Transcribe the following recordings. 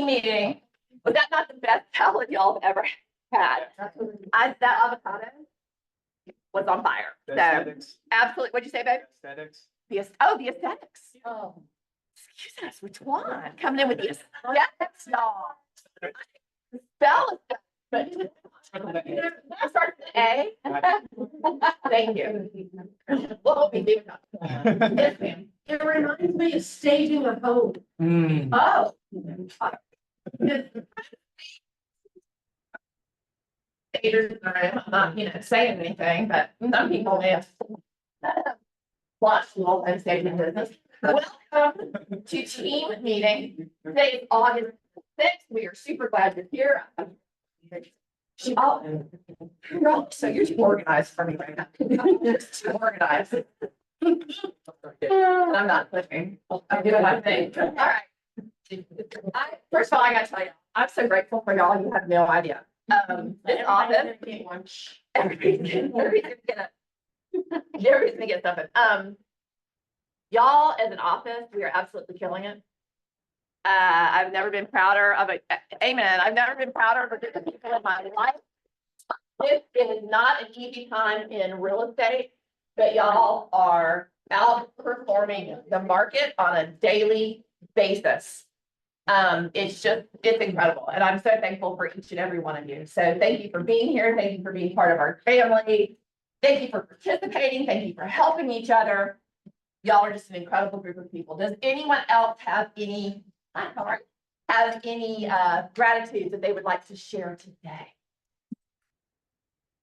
meeting. Was that not the best salad y'all have ever had? That avocado was on fire. The So aesthetics. absolutely, what'd you say, babe? Aesthetics. The aesthetics. Oh, excuse us, which one? Coming in with the aesthetics, y'all. Spell it, but I started with A. Thank you. What will we do? Yes, ma'am. It reminds me of Staging of Hope. Oh. Haters in the room. I'm not, saying anything, but some people may have watched the whole time staging business. Welcome to team meeting. Today is August 6th. We are super glad you're here. So you're too organized for me right now. You're too organized. I'm not pushing. I'm doing my thing. All right. First of all, I gotta tell you, I'm so grateful for y'all. You have no idea. This office, everybody's gonna get something. Y'all as an office, we are absolutely killing it. I've never been prouder of it. Amen. I've never been prouder of a group of people in my life. This is not an easy time in real estate, but y'all are outperforming the market on a daily basis. It's incredible. And I'm so thankful for each and every one of you. So thank you for being here. Thank you for being part of our family. Thank you for participating. Thank you for helping each other. Y'all are just an incredible group of people. Does anyone else have any gratitude that they would like to share today?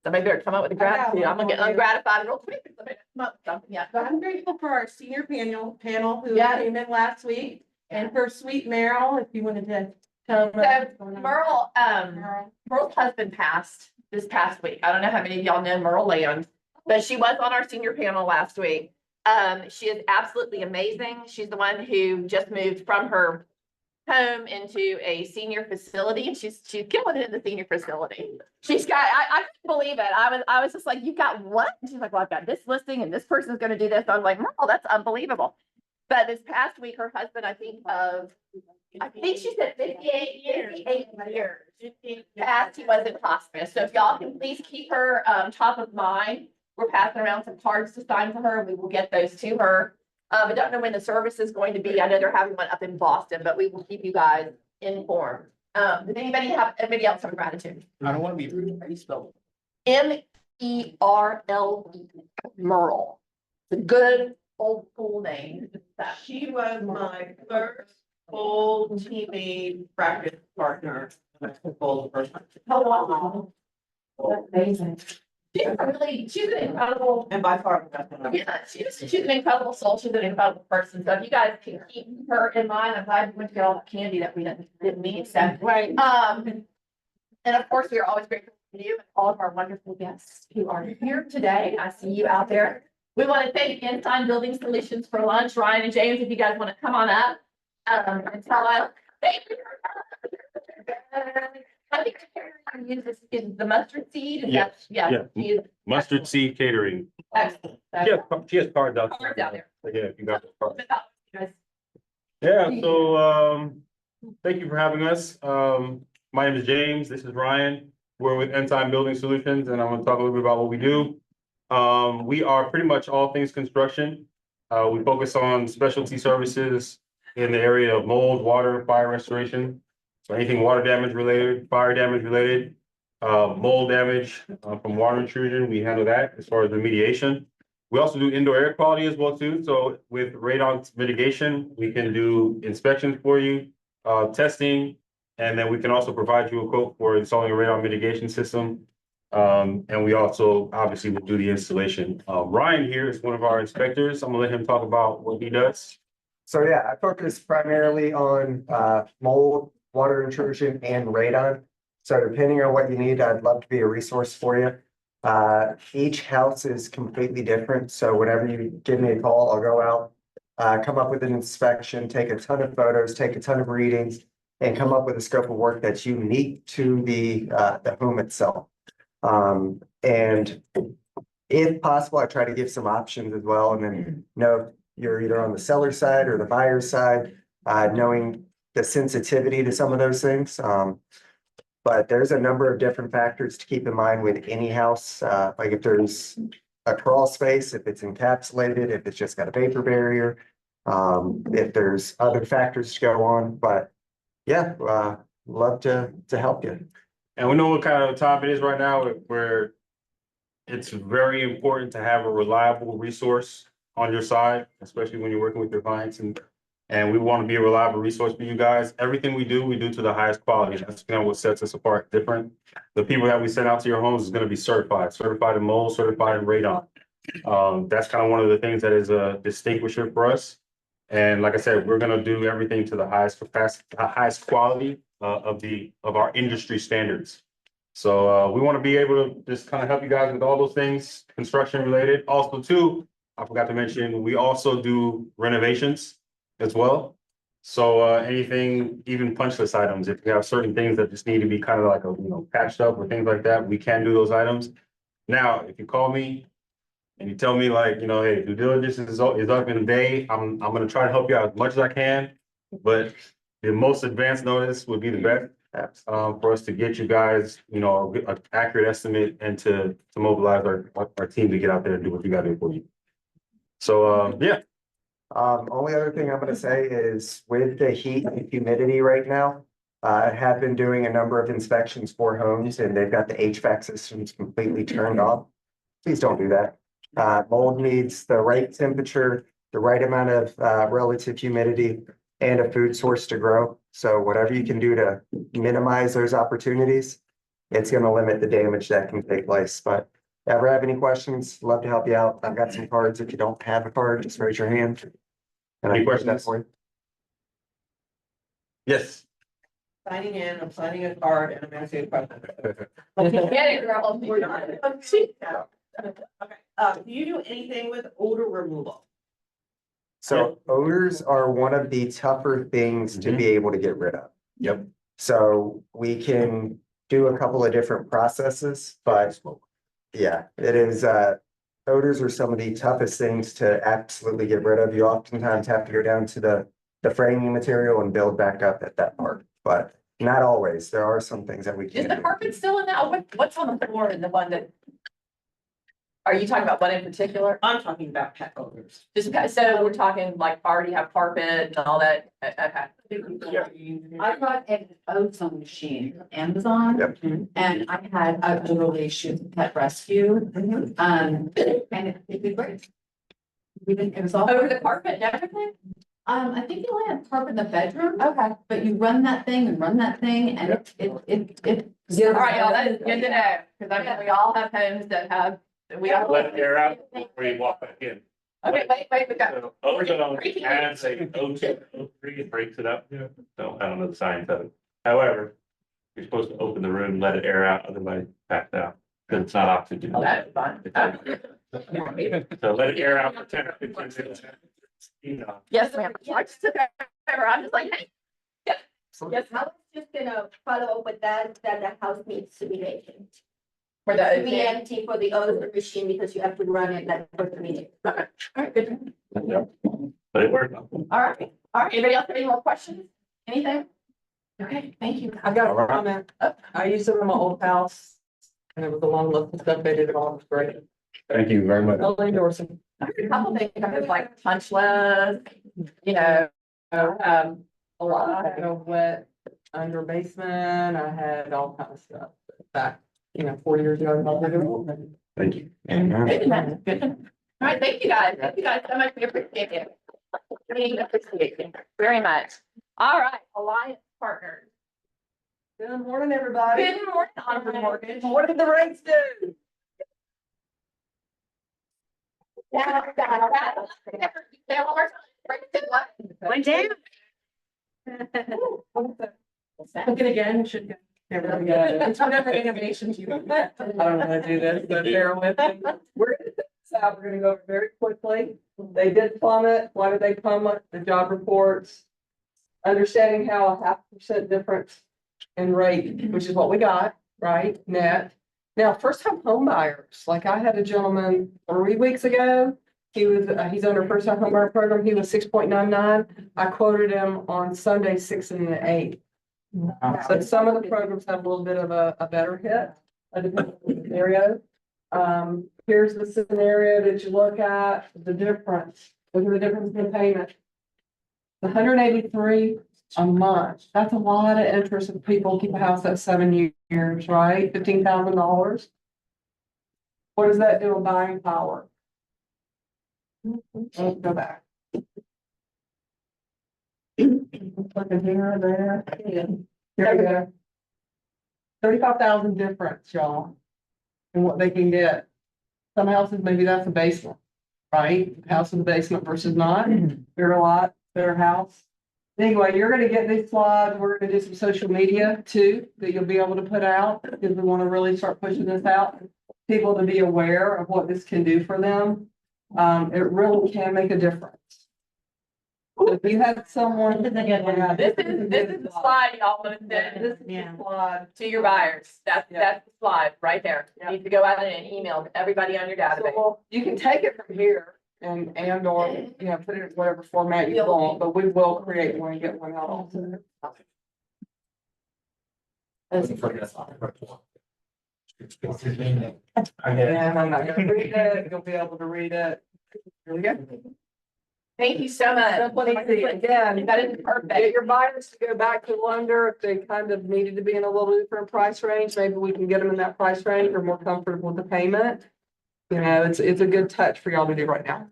Somebody better come up with a gratitude. I'm gonna get ungratified real quick. Somebody come up with something. Yeah. So I'm grateful for our senior panel who Yeah. came in last week, and for sweet Meryl, if you wanted to tell them. So Merle's husband passed this past week. I don't know how many of y'all know Merle Land, but she was on our senior panel last week. She is absolutely amazing. She's the one who just moved from her home into a senior facility, and she's killing it in the senior facility. She's got, I couldn't believe it. I was just like, you got what? And she's like, well, I've got this listing and this person's going to do this. I'm like, oh, that's unbelievable. But this past week, her husband, I think she said 58 years. Past, he was in hospice. So if y'all can please keep her top of mind. We're passing around some cards to sign for her. We will get those to her. I don't know when the service is going to be. I know they're having one up in Boston, but we will keep you guys informed. Does anybody else have gratitude? I don't want to be rude. How do you spell Merle. Merle. It's a good old school name. She was my first full teammate practice partner. Oh, wow. That's amazing. She's an incredible, And by far the best one. yeah, she's an incredible soul. She's an incredible person. So if you guys can keep her in mind, I'm glad you went to get all the candy that we didn't need. So, Right. and of course, we are always grateful for you and all of our wonderful guests who are here today. I see you out there. We want to thank Ensign Building Solutions for lunch. Ryan and James, if you guys want to come on up and tell us. Thank you. I think the uses is the mustard seed. Is that- Yeah. Mustard seed catering. Excellent. She has cards out. Cards out there. Yeah, you got those cards. Guys. Yeah, so, thank you for having us. My name is James. This is Ryan. We're with Ensign Building Solutions, and I'm gonna talk a little bit about what we do. We are pretty much all things construction. We focus on specialty services in the area of mold, water, fire restoration. So anything water damage related, fire damage related, mold damage, from water intrusion, we handle that as far as remediation. We also do indoor air quality as well too. So with radon mitigation, we can do inspections for you, testing, and then we can also provide you a quote for installing a radon mitigation system. And we also obviously will do the installation. Ryan here is one of our inspectors. I'm gonna let him talk about what he does. So yeah, I focus primarily on mold, water intrusion, and radon. So depending on what you need, I'd love to be a resource for you. Each house is completely different. So whenever you give me a call, I'll go out, come up with an inspection, take a ton of photos, take a ton of readings, and come up with a scope of work that's unique to the home itself. And if possible, I try to give some options as well, and then know if you're either on the seller side or the buyer side, knowing the sensitivity to some of those things. But there's a number of different factors to keep in mind with any house, like if there's a crawl space, if it's encapsulated, if it's just got a vapor barrier. If there's other factors to go on, but yeah, love to help you. And we know what kind of time it is right now, where it's very important to have a reliable resource on your side, especially when you're working with your clients, and we want to be a reliable resource for you guys. Everything we do to the highest quality. That's kind of what sets us apart different. The people that we send out to your homes is going to be certified in mold, certified in radon. That's kind of one of the things that is a distinguisher for us. And like I said, we're gonna do everything to the highest capacity, highest quality of our industry standards. So we want to be able to just kind of help you guys with all those things, construction related. Also, too, I forgot to mention, we also do renovations as well. So anything, even punch list items, if you have certain things that just need to be kind of like patched up or things like that, we can do those items. Now, if you call me and you tell me like, hey, due diligence is up in a day, I'm gonna try to help you out as much as I can. But the most advanced notice would be the best, for us to get you guys, an accurate estimate and to mobilize our team to get out there and do what you gotta do for you. So, yeah. Only other thing I'm gonna say is with the heat and humidity right now, I have been doing a number of inspections for homes and they've got the HVAC systems completely turned off. Please don't do that. Mold needs the right temperature, the right amount of relative humidity and a food source to grow. So whatever you can do to minimize those opportunities, it's going to limit the damage that can take place. But ever have any questions? Love to help you out. I've got some cards. If you don't have a card, just raise your hand. And Any I can get that questions? for you. Yes. Signing in, I'm signing a card and I'm asking a question. Get it, girl. We're not. Okay, do you do anything with odor removal? So odors are one of the tougher things to be able to get rid of. Yep. So we can do a couple of different processes, but yeah, it is, odors are some of the toughest things to absolutely get rid of. You oftentimes have to go down to the framing material and build back up at that part, but not always. There are some things that we Is can the do. carpet still in that? What's on the floor in the one that? Are you talking about one in particular? I'm talking about pet odors. Just, so we're talking like already have carpet and all that, okay. I got an ozone machine from Amazon. Yep. And I had a relationship with Pet Rescue, and it did great. It was all. Over the carpet and everything? I think you only have carpet in the bedroom, Okay. but you run that thing and All it. right, y'all, that is good to know, because I mean, we all have homes that have, we all. Let it air out before you walk back in. Okay, wait, we got. So ozone adds a O2, O3, it breaks it up. So I don't know the science of it. However, you're supposed to open the room, let it air out, otherwise it packs out, because it's not oxygen. Oh, that's fine. So let it air out for 10 or 15 minutes. Yes, ma'am. I just took over, I'm just like, hey. Yes, I was just gonna follow up with that the house needs to be vacant. for To be the. empty for the other machine because you have to run it like for 3 minutes. All right, good. But it worked. All right, anybody else have any more questions? Anything? Okay, thank you. I got All a right. comment. I used it in my old house. And it was a long list of stuff. They did it all. It was great. Thank you very much. I'll endorse them. I heard a couple things, I was like punch list, A lot. I had a wet under basement. I had all kind of stuff back, 4 years ago. I did it all. Thank you. good enough, good enough. All right, thank you guys so much, we appreciate it. We appreciate you very much. All right, Alliance Partners. Good morning, everybody. Good morning, Honorable Mortgage. What did the rates do? Went down. Look it again, should go. Never again. It's whatever innovations you. I don't know how to do this, but bear with me. We're gonna go over very quickly. They did plummet. Why did they plummet? The job reports. Understanding how a 0.5% difference in rate, which is what we got, right, net. Now, first time home buyers, like I had a gentleman 3 weeks ago, He's under first time homebuyer program. He was 6.99. I quoted him on Sunday, 6 and an 8. So some of the programs have a little bit of a better hit, depending on the scenario. Here's the scenario that you look at, the difference, look at the difference in payment. The 183 a month, that's a lot of interest if people keep a house at 7 years, right? $15,000. What does that do in buying power? Let's go back. Looking here, there. Here we go. 35,000 difference, y'all. And what they can get. Some houses, maybe that's a basement, right? House in the basement versus not. Bigger lot, better house. Anyway, you're gonna get these slides. We're gonna do some social media too, that you'll be able to put out, because we want to really start pushing this out. People to be aware of what this can do for them. It really can make a difference. So if you had someone. Yeah, This is the slide y'all want to send This is the slide. to your buyers. That's the slide right there. Yeah. You need to go out and email to everybody on your So, database. well, you can take it from here and or, you know, put it in whatever format you want, but we will create one and get one out also. And I'm not gonna read it, you'll be able to read it. Here we go. Thank you so much. Again, That is get perfect. your buyers to go back to Lunder if they kind of needed to be in a little different price range. Maybe we can get them in that price range or more comfortable with the payment. You know, it's a good touch for y'all to do right now.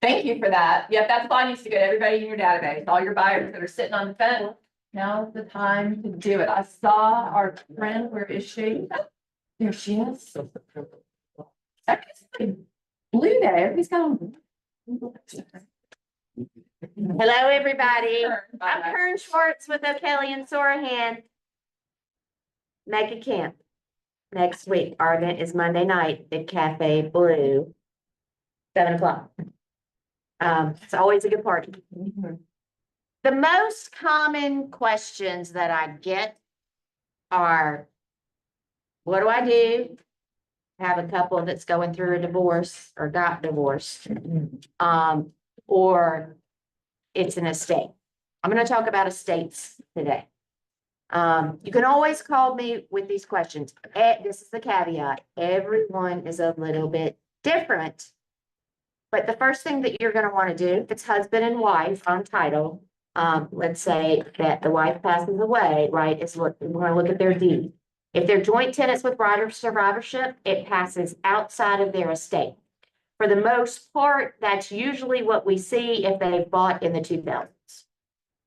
Thank you for that. Yep, that's why needs to get everybody in your database, all your buyers that are sitting on the fence. Now's the time to do it. I saw our friend, where is she? There she is. That's like Blue Day, everybody's got on. Hello, everybody. I'm Bye. Kern Schwartz with O'Kelly and Sorahan. Make a camp next week. Our event is Monday night at Cafe Blue, 7:00. It's always a good party. The most common questions that I get are, what do I do? Have a couple that's going through a divorce or got divorced. Or it's an estate. I'm gonna talk about estates today. You can always call me with these questions. This is the caveat. Everyone is a little bit different. But the first thing that you're gonna wanna do, if it's husband and wife on title, let's say that the wife passes away, right, is look, we're gonna look at their deed. If they're joint tenants with right of survivorship, it passes outside of their estate. For the most part, that's usually what we see if they've bought in the 2000s.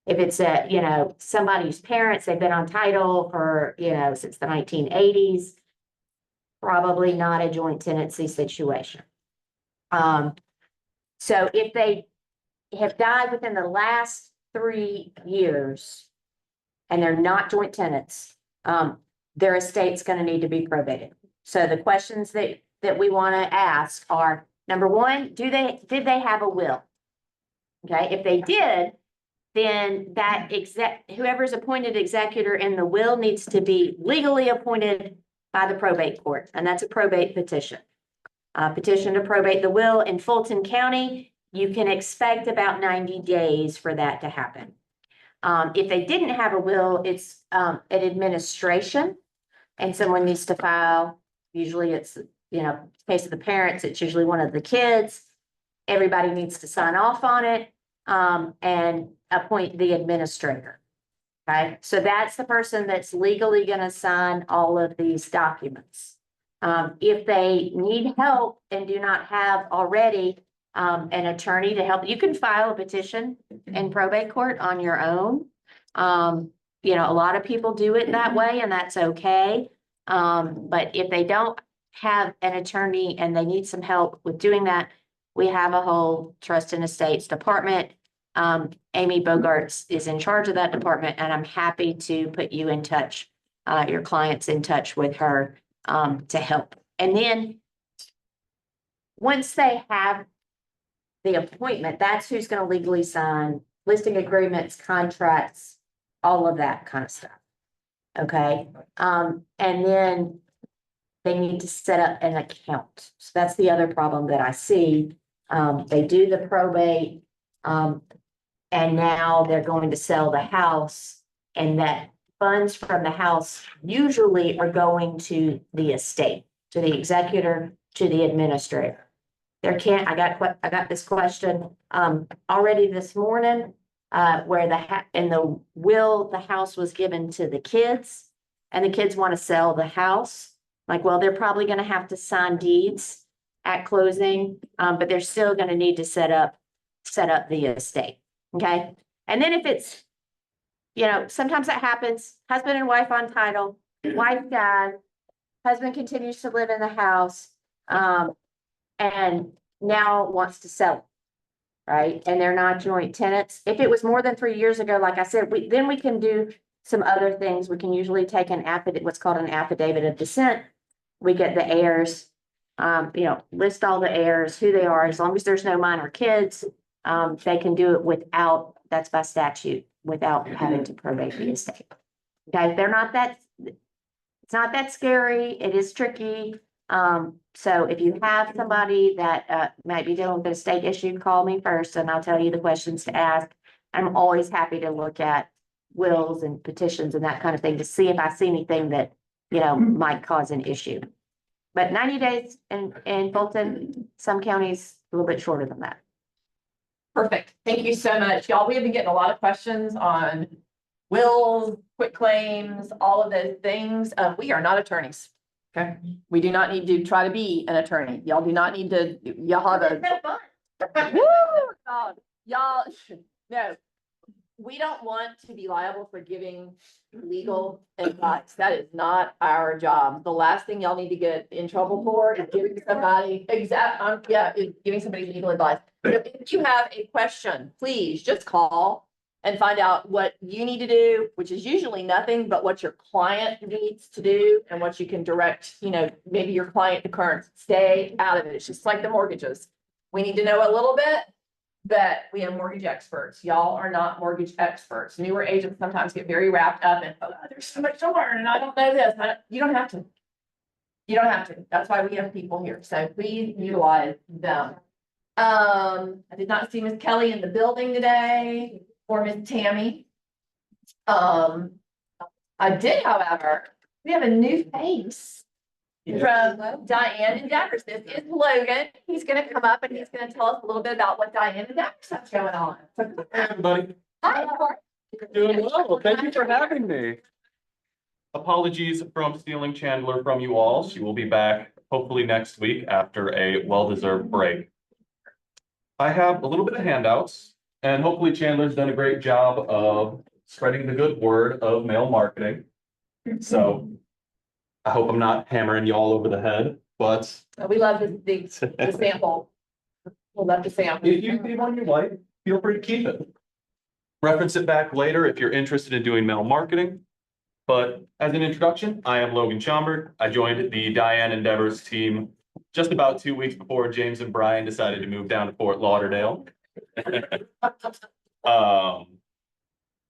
If it's somebody's parents, they've been on title for, since the 1980s, probably not a joint tenancy situation. So if they have died within the last 3 years and they're not joint tenants, their estate's going to need to be probated. So the questions that we want to ask are, number one, did they have a will? Okay, if they did, then that whoever's appointed executor in the will needs to be legally appointed by the probate court, and that's a probate petition. Petition to probate the will in Fulton County, you can expect about 90 days for that to happen. If they didn't have a will, it's an administration, and someone needs to file. Usually it's, in case of the parents, it's usually one of the kids. Everybody needs to sign off on it, and appoint the administrator. Okay, so that's the person that's legally going to sign all of these documents. If they need help and do not have already an attorney to help, you can file a petition in probate court on your own. A lot of people do it that way, and that's okay. But if they don't have an attorney and they need some help with doing that, we have a whole trust and estates department. Amy Bogarts is in charge of that department, and I'm happy to put you in touch, your clients in touch with her to help. And then once they have the appointment, that's who's going to legally sign listing agreements, contracts, all of that kind of stuff. Okay. And then they need to set up an account. So that's the other problem that I see. They do the probate, and now they're going to sell the house, and that funds from the house usually are going to the estate, to the executor, to the administrator. I got this question, already this morning, where in the will, the house was given to the kids, and the kids want to sell the house. Like, well, they're probably gonna have to sign deeds at closing, but they're still gonna need to set up the estate, okay? And then if it's, sometimes that happens, husband and wife on title, wife died, husband continues to live in the house, and now wants to sell it, right? And they're not joint tenants. If it was more than 3 years ago, like I said, then we can do some other things. We can usually take what's called an affidavit of descent. We get the heirs, list all the heirs, who they are, as long as there's no minor kids. They can do it without, that's by statute, without having to probate the estate. Okay, it's not that scary. It is tricky. So if you have somebody that might be dealing with an estate issue, call me first and I'll tell you the questions to ask. I'm always happy to look at wills and petitions and that kind of thing to see if I see anything that, might cause an issue. But 90 days in Fulton, some counties a little bit shorter than that. Perfect. Thank you so much. Y'all, we have been getting a lot of questions on wills, quit claims, all of those things. We are not attorneys. Okay. We do not need to try to be an attorney. Y'all do not need to, y'all have a. Woo! God, y'all, no. We don't want to be liable for giving legal advice. That is not our job. The last thing y'all need to get in trouble for is giving somebody giving somebody legal advice. If you have a question, please just call and find out what you need to do, which is usually nothing but what your client needs to do and what you can direct, maybe your client to current, stay out of it. It's just like the mortgages. We need to know a little bit, but we have mortgage experts. Y'all are not mortgage experts. Newer agents sometimes get very wrapped up in, there's so much to learn and I don't know this. You don't have to. You don't have to. That's why we have people here. So please utilize them. I did not see Miss Kelly in the building today or Miss Tammy. I did, however, we have a new face from Diane and Devers. This is Logan. He's going to come up and he's going to tell us a little bit about what Diane and Devers has going on. Hey, everybody. Hi, how are Doing well. Thank you for having me. Apologies from stealing Chandler from you all. She will be back hopefully next week after a well-deserved break. I have a little bit of handouts, and hopefully Chandler's done a great job of spreading the good word of mail marketing. So I hope I'm not hammering you all over the head, but We love the sample. We'll love the sample. if you see one you like, feel free to keep it. Reference it back later if you're interested in doing mail marketing. But as an introduction, I am Logan Schomburg. I joined the Diane and Devers team just about 2 weeks before James and Brian decided to move down to Fort Lauderdale.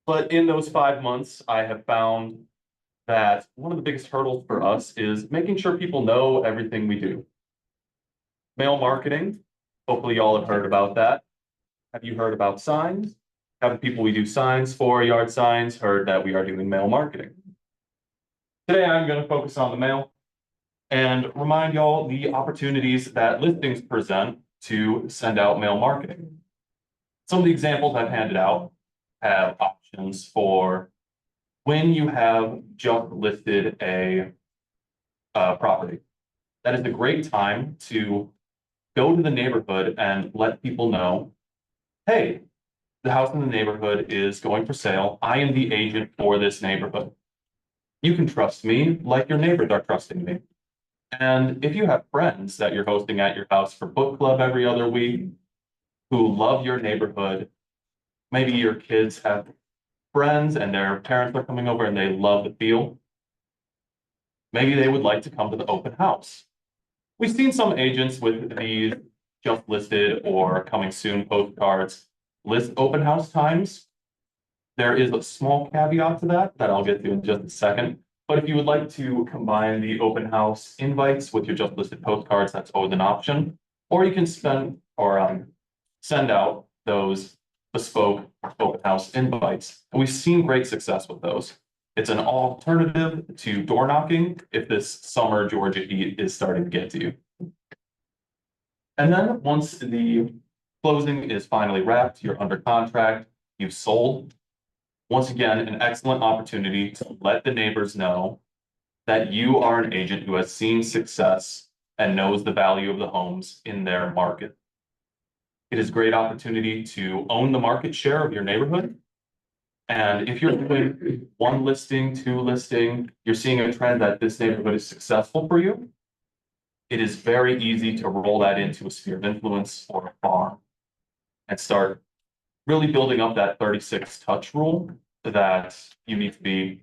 But in those 5 months, I have found that one of the biggest hurdles for us is making sure people know everything we do. Mail marketing, hopefully y'all have heard about that. Have you heard about signs? Have the people we do signs for, yard signs, heard that we are doing mail marketing? Today, I'm going to focus on the mail and remind y'all the opportunities that listings present to send out mail marketing. Some of the examples I've handed out have options for when you have just listed a property. That is a great time to go to the neighborhood and let people know, hey, the house in the neighborhood is going for sale. I am the agent for this neighborhood. You can trust me like your neighbors are trusting me. And if you have friends that you're hosting at your house for book club every other week who love your neighborhood, maybe your kids have friends and their parents are coming over and they love the feel, maybe they would like to come to the open house. We've seen some agents with these just listed or coming soon postcards list open house times. There is a small caveat to that I'll get to in just a second. But if you would like to combine the open house invites with your just listed postcards, that's always an option. Or you can spend send out those bespoke open house invites. And we've seen great success with those. It's an alternative to door knocking if this summer Georgia heat is starting to get to you. And then once the closing is finally wrapped, you're under contract, you've sold. Once again, an excellent opportunity to let the neighbors know that you are an agent who has seen success and knows the value of the homes in their market. It is a great opportunity to own the market share of your neighborhood. And if you're doing one listing, two listing, you're seeing a trend that this neighborhood is successful for you. It is very easy to roll that into a sphere of influence or a farm and start really building up that 36 touch rule that you need to be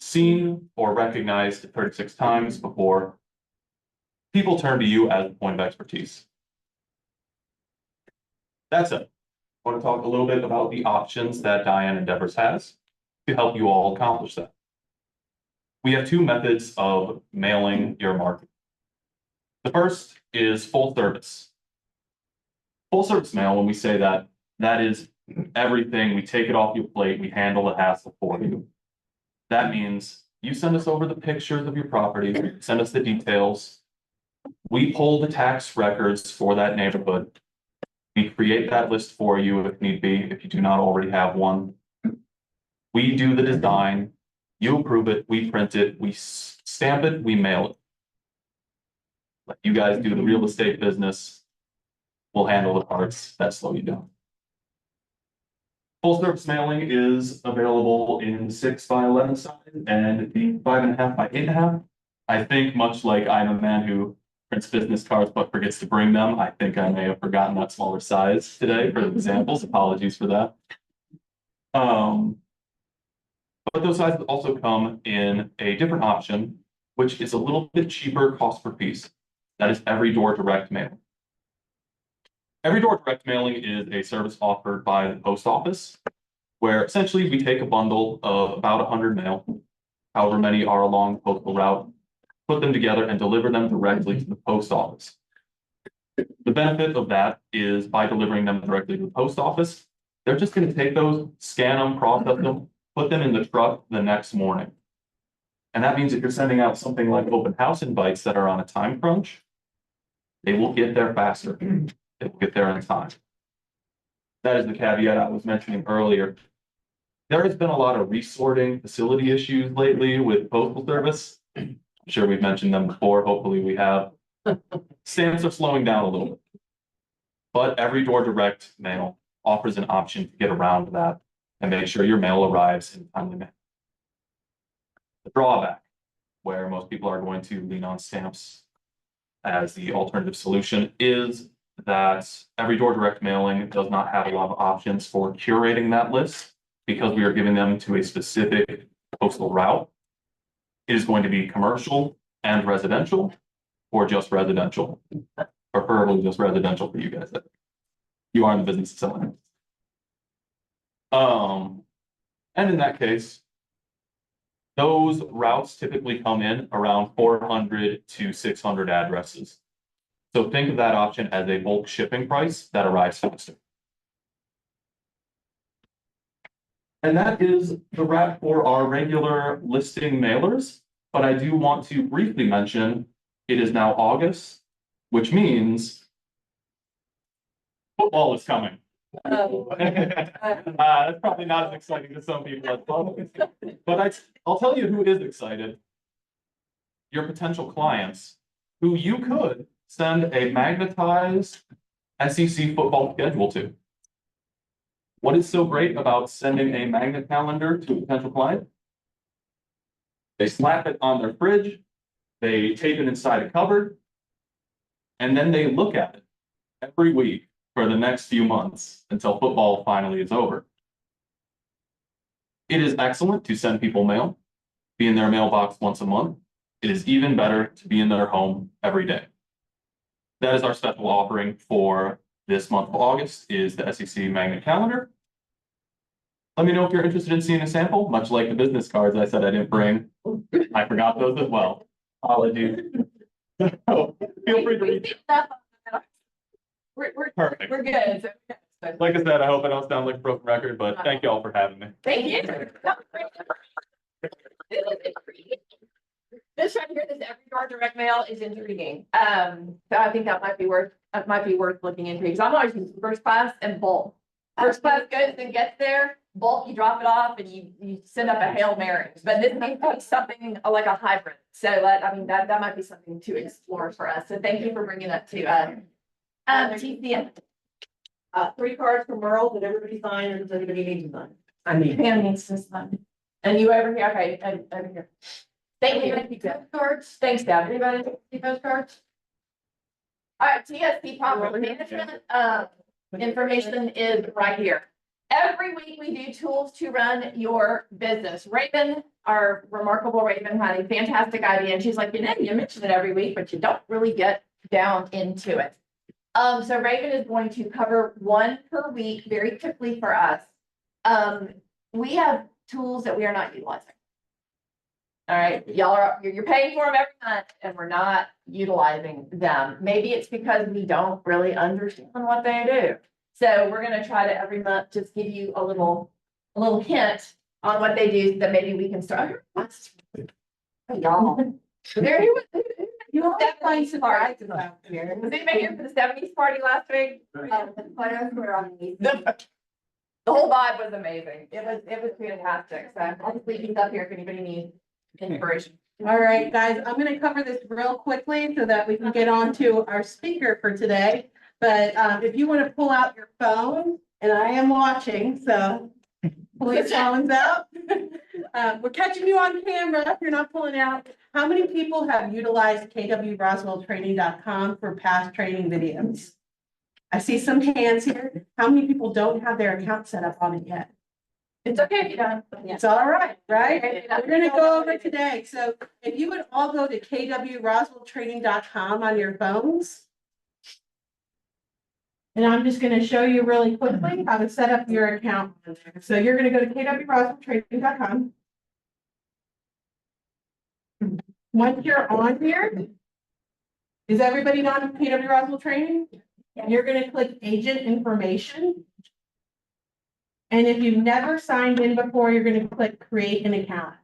seen or recognized 36 times before people turn to you as a point of expertise. That's it. I want to talk a little bit about the options that Diane Endeavors has to help you all accomplish that. We have two methods of mailing your market. The first is full service. Full service mail, when we say that, that is everything. We take it off your plate, we handle the hassle for you. That means you send us over the pictures of your property, send us the details. We pull the tax records for that neighborhood. We create that list for you if need be, if you do not already have one. We do the design, you approve it, we print it, we stamp it, we mail it. Let you guys do the real estate business. We'll handle the parts that slow you down. Full service mailing is available in 6x11 size and the 5.5 by 8.5. I think much like I'm a man who prints business cards but forgets to bring them, I think I may have forgotten that smaller size today for examples. Apologies for that. But those sizes also come in a different option, which is a little bit cheaper cost per piece. That is Every Door Direct Mail. Every Door Direct Mailing is a service offered by the post office, where essentially we take a bundle of about 100 mail, however many are along the postal route, put them together and deliver them directly to the post office. The benefit of that is by delivering them directly to the post office, they're just going to take those, scan them, process them, put them in the truck the next morning. And that means if you're sending out something like open house invites that are on a time crunch, they will get there faster. They will get there in time. That is the caveat I was mentioning earlier. There has been a lot of resorting facility issues lately with postal service. I'm sure we've mentioned them before. Hopefully we have. Stamps are slowing down a little bit. But Every Door Direct Mail offers an option to get around that and make sure your mail arrives in timely manner. The drawback, where most people are going to lean on stamps as the alternative solution, is that Every Door Direct Mailing does not have a lot of options for curating that list because we are giving them to a specific postal route. It is going to be commercial and residential, or just residential, preferably just residential for you guys. You are in the business of selling. And in that case, those routes typically come in around 400 to 600 addresses. So think of that option as a bulk shipping price that arrives faster. And that is the wrap for our regular listing mailers. But I do want to briefly mention it is now August, which means football is coming. That's probably not as exciting to some people as well. But I'll tell you who is excited. Your potential clients who you could send a magnetized SEC football schedule to. What is so great about sending a magnet calendar to a potential client? They slap it on their fridge, they tape it inside a cupboard, and then they look at it every week for the next few months until football finally is over. It is excellent to send people mail, be in their mailbox once a month. It is even better to be in their home every day. That is our special offering for this month of August, is the SEC Magnet Calendar. Let me know if you're interested in seeing a sample, much like the business cards I said I didn't bring. I forgot those as well. Apologies. Feel free to reach. Perfect. we're good. So- Like I said, I hope I don't sound like a broken record, but thank you all for having me. Thank you. This right here, this every yard direct mail is intriguing. So I think that might be worth looking into, because I'm always using first class and bulk. First class goes and gets there, bulk, you drop it off and you send up a Hail Mary, but this may be something like a hybrid. So that might be something to explore for us. So thank you for bringing that to us. TCM, 3 cards from Merle that everybody signed, or does anybody need to sign? I mean, Pam needs to sign. And you over here, okay, over here. Thank you. Postcards, thanks, Deb. Anybody see postcards? All right, TSP property management, information is right here. Every week we do tools to run your business. Raven, our remarkable Raven, had a fantastic idea, and she's like, you mention it every week, but you don't really get down into it. So Raven is going to cover one per week very quickly for us. We have tools that we are not utilizing. All right, you're paying for them every month and we're not utilizing them. Maybe it's because we don't really understand what they do. So we're gonna try to every month just give you a little hint on what they do, so that maybe we can start. Y'all. There he was. You all That find means surprises out here. Was anybody here for the 70s party last week? The photos were on the. The whole vibe was amazing. It was fantastic. So I'll just leave these up here if anybody needs inspiration. all right, guys, I'm gonna cover this real quickly so that we can get on to our speaker for today. But if you want to pull out your phone, and I am watching, so pull your phones out. We're catching you on camera if you're not pulling out. How many people have utilized kwroswelltraining.com for past training videos? I see some hands here. How many people don't have their account set up on it yet? It's okay if you don't. It's all right, right? We're gonna go over today. So if you would all go to kwroswelltraining.com on your phones. And I'm just gonna show you really quickly how to set up your account. So you're gonna go to kwroswelltraining.com. Once you're on here, is everybody on KW Roswell Training? You're gonna click agent information. And if you've never signed in before, you're gonna click create an account.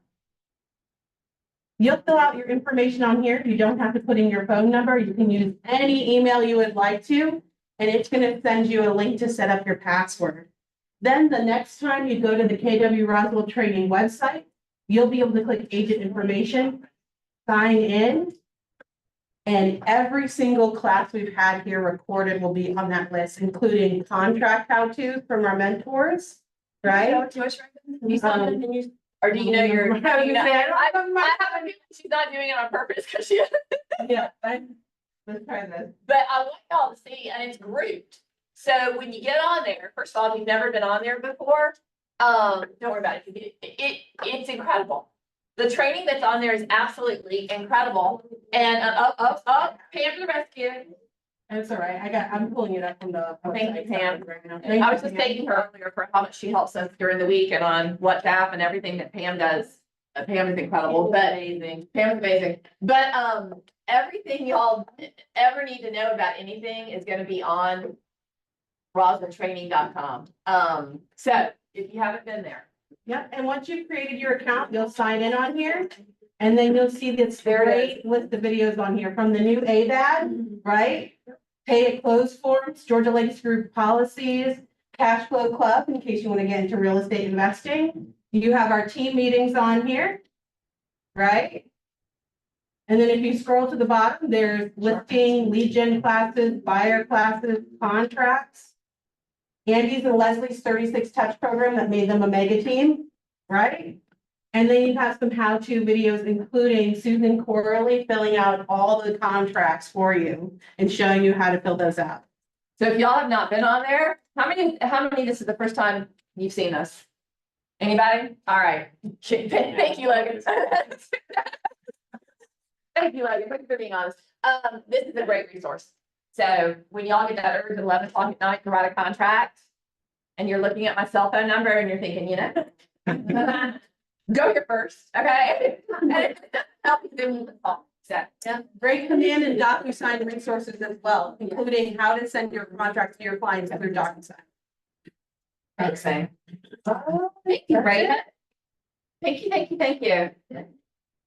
You'll fill out your information on here. You don't have to put in your phone number. You can use any email you would like to, and it's gonna send you a link to set up your password. Then the next time you go to the KW Roswell Training website, you'll be able to click agent information, sign in, and every single class we've had here recorded will be on that list, including contract how-tos from our mentors, right? You signed in and you, or do you know you're? How do you say it? I have a feeling she's not doing it on purpose because she. Yeah, let's try this. But I want y'all to see, and it's grouped. So when you get on there, first of all, if you've never been on there before, don't worry about it. It's incredible. The training that's on there is absolutely incredible. And Pam to the rescue. That's all right. I'm pulling it up from the. Thank you, Pam. Right now. I was just thanking her earlier for how much she helps us during the week and on WhatsApp and everything that Pam does. Pam is incredible, but Pam's amazing. But everything y'all ever need to know about anything is gonna be on roswelltraining.com. So if you haven't been there. Yep, and once you've created your account, you'll sign in on here. And then you'll see this great list of videos on here from the new ABAD, right? Pay at close forms, Georgia Ladies Group policies, cash flow club, in case you want to get into real estate investing. You have our team meetings on here, right? And then if you scroll to the bottom, there's listing, lead gen classes, buyer classes, contracts. Andy's and Leslie's 36 touch program that made them a mega team, right? And then you have some how-to videos, including Susan Corley filling out all the contracts for you and showing you how to fill those out. So if y'all have not been on there, how many, this is the first time you've seen us? Anybody? All right. Thank you, Logan. Thank you, Logan. Thank you for being honest. This is a great resource. So when y'all get that urge at 11 o'clock at night to write a contract and you're looking at my cell phone number and you're thinking, go here first, okay? And it doesn't help you do the call. So, Yeah, great command and DocuSign resources as well, including how to send your contracts to your clients through DocuSign. thanks, Sam. Thank you, Raven. Thank you, thank you, thank you.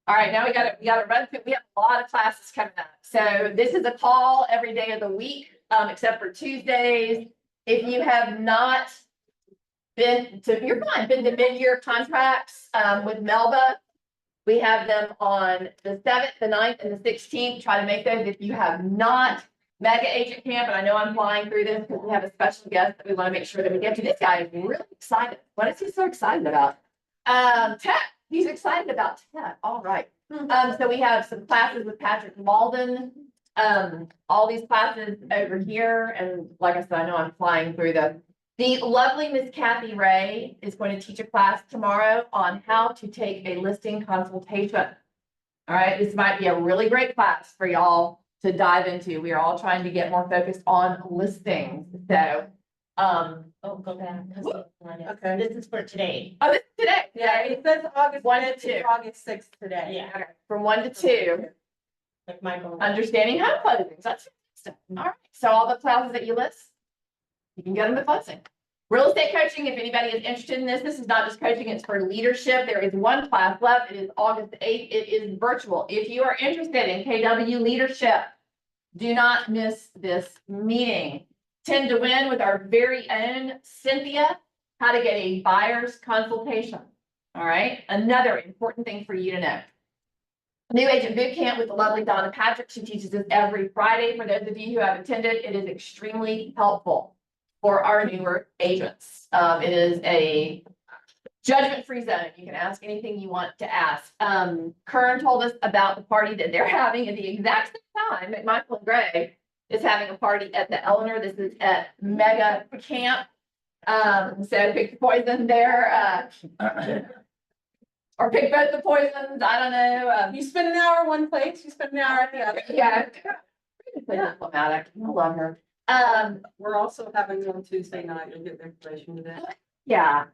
All right, now we gotta run through, we have a lot of classes coming up. So this is a call every day of the week, except for Tuesdays. If you have not been to mid-year contracts, with Melba, we have them on the 7th, the 9th, and the 16th. Try to make those if you have not. Mega Agent Camp, and I know I'm flying through this because we have a special guest that we want to make sure that we get to. This guy is really excited. What is he so excited about? Tech. He's excited about tech. All right. So we have some classes with Patrick Malden. All these classes over here, and like I said, I know I'm flying through them. The lovely Miss Kathy Ray is going to teach a class tomorrow on how to take a listing consultation. All right, this might be a really great class for y'all to dive into. We are all trying to get more focused on listings. So, Oh, go back. Okay. This is for today. oh, this is today. Yeah, it says August 1 to 5th to 2. August 6th today. Yeah, Okay, from 1 to 2. like Michael. Understanding home closings. That's fantastic. All right. So all the classes that you list, you can get them to closing. Real estate coaching, if anybody is interested in this is not just coaching, it's for leadership. There is one class left. It is August 8th. It is virtual. If you are interested in KW leadership, do not miss this meeting. 10 to win with our very own Cynthia, how to get a buyer's consultation. All right. Another important thing for you to know. New Agent Boot Camp with the lovely Donna Patrick. She teaches this every Friday. For those of you who have attended, it is extremely helpful for our newer agents. It is a judgment-free zone. You can ask anything you want to ask. Kern told us about the party that they're having at the exact same time. McMichael and Gray is having a party at the Eleanor. This is at Mega Camp. So pick your poison there. Or pick both the poisons. I don't know. You spend an hour one place, you spend an hour at the other. Yeah. Diplomatic. I love her. We're also having one Tuesday night, you'll get the information today. Yeah.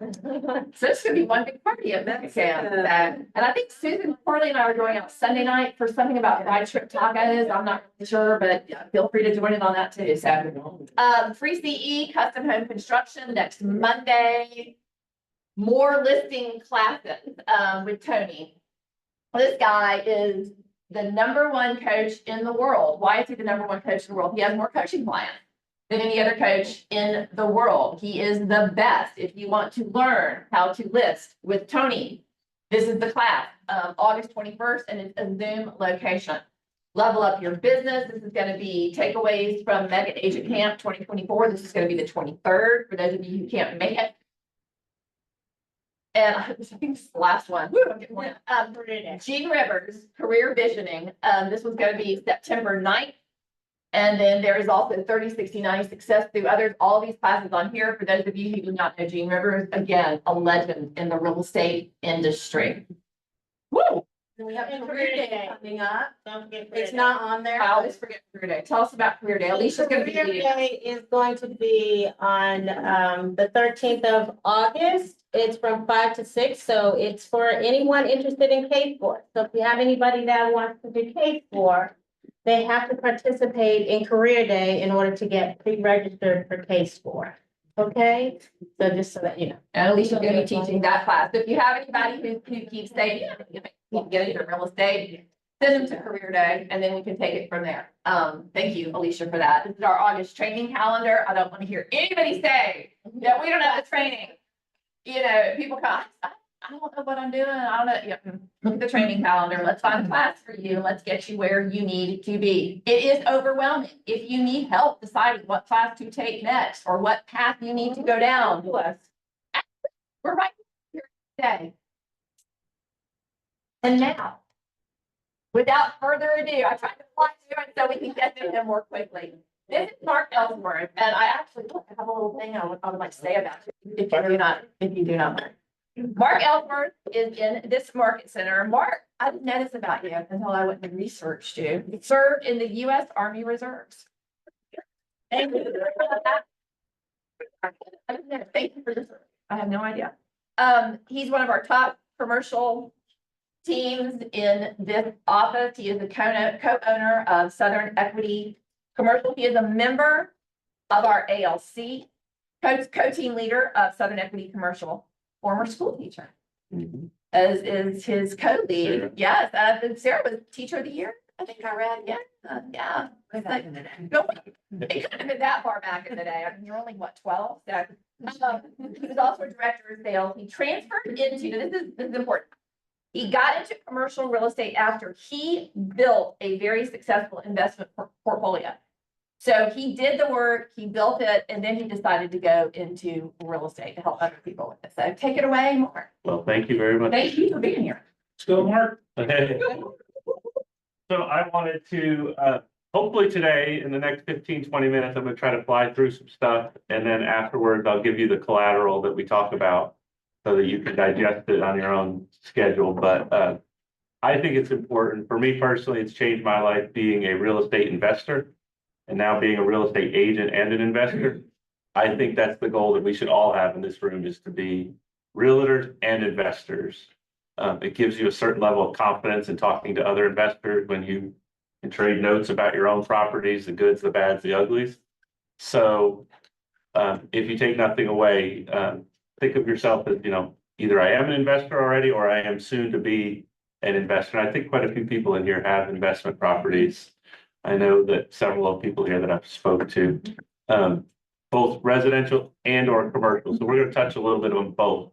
So it's gonna be one big party at Mega Camp. And I think Susan Corley and I are going out Sunday night for something about fried shrimp tacos. I'm not really sure, but yeah, feel free to join in on that too. So, free CE custom home construction next Monday. More listing classes, with Tony. This guy is the #1 coach in the world. Why is he the #1 coach in the world? He has more coaching clients than any other coach in the world. He is the best. If you want to learn how to list with Tony, this is the class, August 21st, and it's a Zoom location. Level up your business. This is going to be takeaways from Mega Agent Camp 2024. This is going to be the 23rd for those of you who can't make it. And I think this is the last one. Woo, I'm getting more. Gene Rivers, Career Visioning. This was going to be September 9th. And then there is also 30, 60, 90 Success Through Others. All these classes on here. For those of you who do not know Gene Rivers, again, a legend in the real estate industry. Woo! And we have And Career Career Day Day. coming up. Don't forget. It's not on there. I always forget Career Day. Tell us about Career Day. Alicia's going to be Career leading. Day is going to be on the 13th of August. It's from 5 to 6, so it's for anyone interested in K4. So if you have anybody that wants to do K4, they have to participate in Career Day in order to get pre-registered for K4. Okay? So just so that you know. And Alicia's going to be teaching that class. So if you have anybody who keeps saying, yeah, you can get into real estate, send them to Career Day, and then we can take it from there. Thank you, Alicia, for that. This is our August training calendar. I don't want to hear anybody say that we don't have the training. You know, people come, I don't know what I'm doing. I don't know. Yeah, look at the training calendar. Let's find a class for you. Let's get you where you need to be. It is overwhelming. If you need help deciding what class to take next or what path you need to go down, we're right here today. And now, without further ado, I tried to fly through it so we can get to him more quickly. This is Mark Ellsworth, and I actually have a little thing I would like to say about it, if you do not mind. Mark Ellsworth is in this market center. Mark, I didn't know this about you until I went and researched you. He served in the U.S. Army Reserves. Thank you. I didn't know. Thank you for this. I have no idea. He's one of our top commercial teams in this office. He is the co-owner of Southern Equity Commercial. He is a member of our ALC, co-team leader of Southern Equity Commercial, former school teacher, as is his co-lead. Sarah. Yes, Sarah was Teacher of the Year, I think I read. Yeah, yeah. Way back in the day. No, it couldn't have been that far back in the day. I mean, you're only, what, 12? So, he was also a director of sales. He transferred into, this is important. He got into commercial real estate after he built a very successful investment portfolio. So he did the work, he built it, and then he decided to go into real estate to help other people with it. So take it away, Mark. Well, thank you very much. Thank you for being here. Let's go, Mark. Okay. So I wanted to, hopefully today, in the next 15, 20 minutes, I'm gonna try to fly through some stuff. And then afterwards, I'll give you the collateral that we talked about so that you can digest it on your own schedule. But I think it's important, for me personally, it's changed my life being a real estate investor and now being a real estate agent and an investor. I think that's the goal that we should all have in this room, is to be realtors and investors. It gives you a certain level of confidence in talking to other investors when you can trade notes about your own properties, the goods, the bads, the uglies. So if you take nothing away, think of yourself as, either I am an investor already or I am soon to be an investor. And I think quite a few people in here have investment properties. I know that several of people here that I've spoken to, both residential and or commercial. So we're going to touch a little bit on both.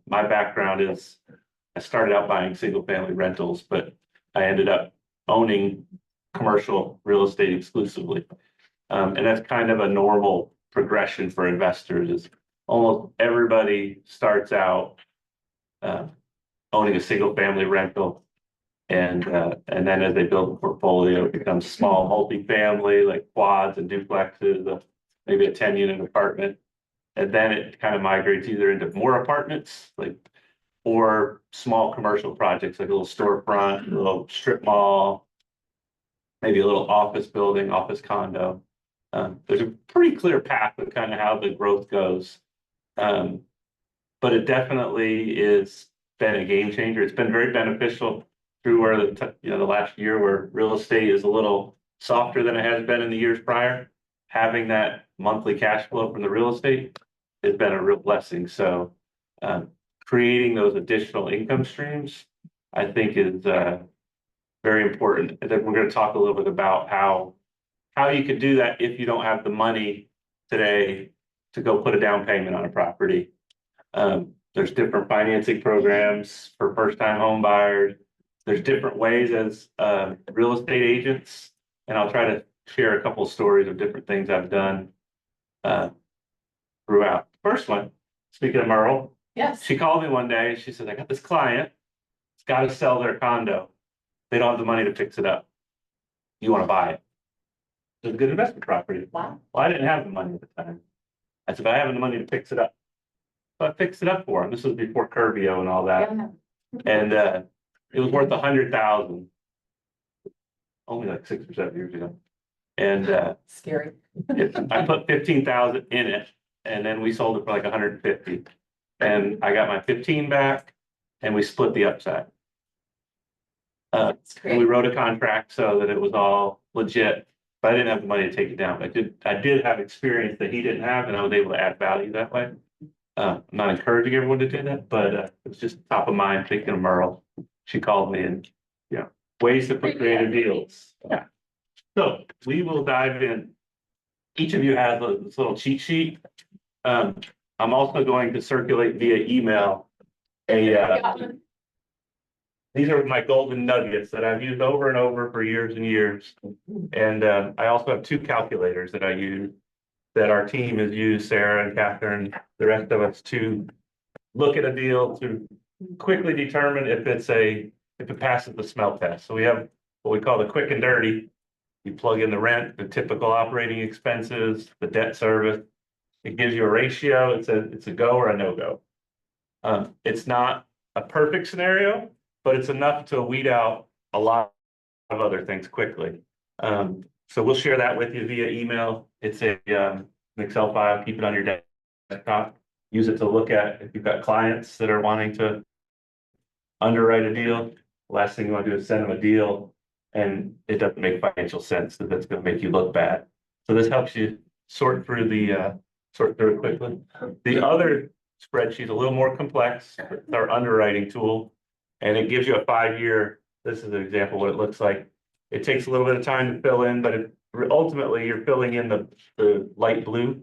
My background is, I started out buying single family rentals, but I ended up owning commercial real estate exclusively. And that's kind of a normal progression for investors, is almost everybody starts out owning a single family rental. And then as they build a portfolio, it becomes small multifamily, like quads and duplexes, maybe a 10-unit apartment. And then it kind of migrates either into more apartments, or small commercial projects, like a little storefront, a little strip mall, maybe a little office building, office condo. There's a pretty clear path of kind of how the growth goes. But it definitely is been a game changer. It's been very beneficial through where the last year where real estate is a little softer than it has been in the years prior. Having that monthly cash flow from the real estate has been a real blessing. So creating those additional income streams, I think, is very important. And then we're going to talk a little bit about how you could do that if you don't have the money today to go put a down payment on a property. There's different financing programs for first-time home buyers. There's different ways as real estate agents, and I'll try to share a couple of stories of different things I've done throughout. First one, speaking of Merle, Yes. she called me one day. She said, I got this client. It's got to sell their condo. They don't have the money to fix it up. You want to buy it? It's a good investment property. Wow. Well, I didn't have the money at the time. I said, but I have the money to fix it up. So I fixed it up for him. This was before Curbio and all that. Yeah. And it was worth $100,000. Only like 6 or 7 years ago. And Scary. I put 15,000 in it, and then we sold it for like 150. And I got my 15 back, and we split the upside. And we wrote a contract so that it was all legit, but I didn't have the money to take it down. I did have experience that he didn't have, and I was able to add value that way. I'm not encouraging everyone to do that, but it was just top of mind thinking of Merle. She called me, and ways to put creative deals. Yeah. So we will dive in. Each of you has this little cheat sheet. I'm also going to circulate via email these are my golden nuggets that I've used over and over for years and years. And I also have 2 calculators that I use that our team has used, Sarah and Catherine, the rest of us, to look at a deal to quickly determine if it passes the smell test. So we have what we call the quick and dirty. You plug in the rent, the typical operating expenses, the debt service. It gives you a ratio. It's a go or a no-go. It's not a perfect scenario, but it's enough to weed out a lot of other things quickly. So we'll share that with you via email. It's an Excel file. Keep it on your desktop. Use it to look at if you've got clients that are wanting to underwrite a deal, last thing you want to do is send them a deal. And it doesn't make financial sense, because that's gonna make you look bad. So this helps you sort through it quickly. The other spreadsheet, a little more complex, it's our underwriting tool. And it gives you a 5-year, this is an example of what it looks like. It takes a little bit of time to fill in, but ultimately you're filling in the light blue.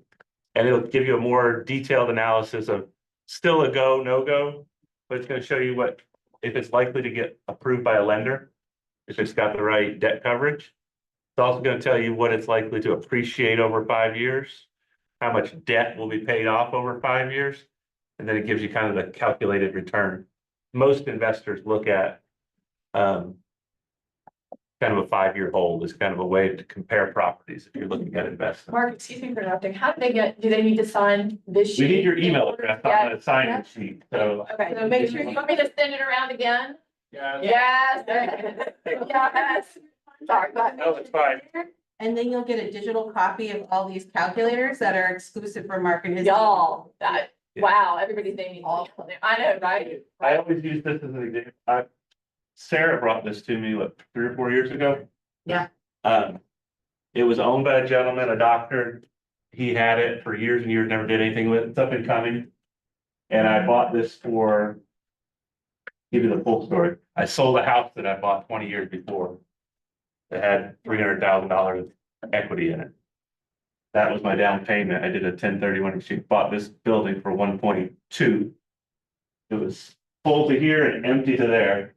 And it'll give you a more detailed analysis of still a go, no go, but it's gonna show you if it's likely to get approved by a lender, if it's got the right debt coverage. It's also gonna tell you what it's likely to appreciate over 5 years, how much debt will be paid off over 5 years, and then it gives you kind of the calculated return. Most investors look at kind of a 5-year hold as kind of a way to compare properties if you're looking at investment. Mark, excuse me for interrupting. How do they do they need to sign this We sheet? need your email address Yeah. on the sign-in sheet, so. Okay, So make sure you want me to send it around again? Yeah. Yes. Yes. Sorry, go ahead. No, it's fine. And then you'll get a digital copy of all these calculators that are exclusive for Mark and his. Y'all, Yeah. wow, everybody's naming all. I know, right? I always use this as an example. Sarah brought this to me, 3 or 4 years ago? Yeah. It was owned by a gentleman, a doctor. He had it for years and years, never did anything with it. It's up and coming. And I bought this give you the full story. I sold a house that I bought 20 years before. That had $300,000 equity in it. That was my down payment. I did a 1031 exchange, bought this building for 1.2. It was full to here and empty to there.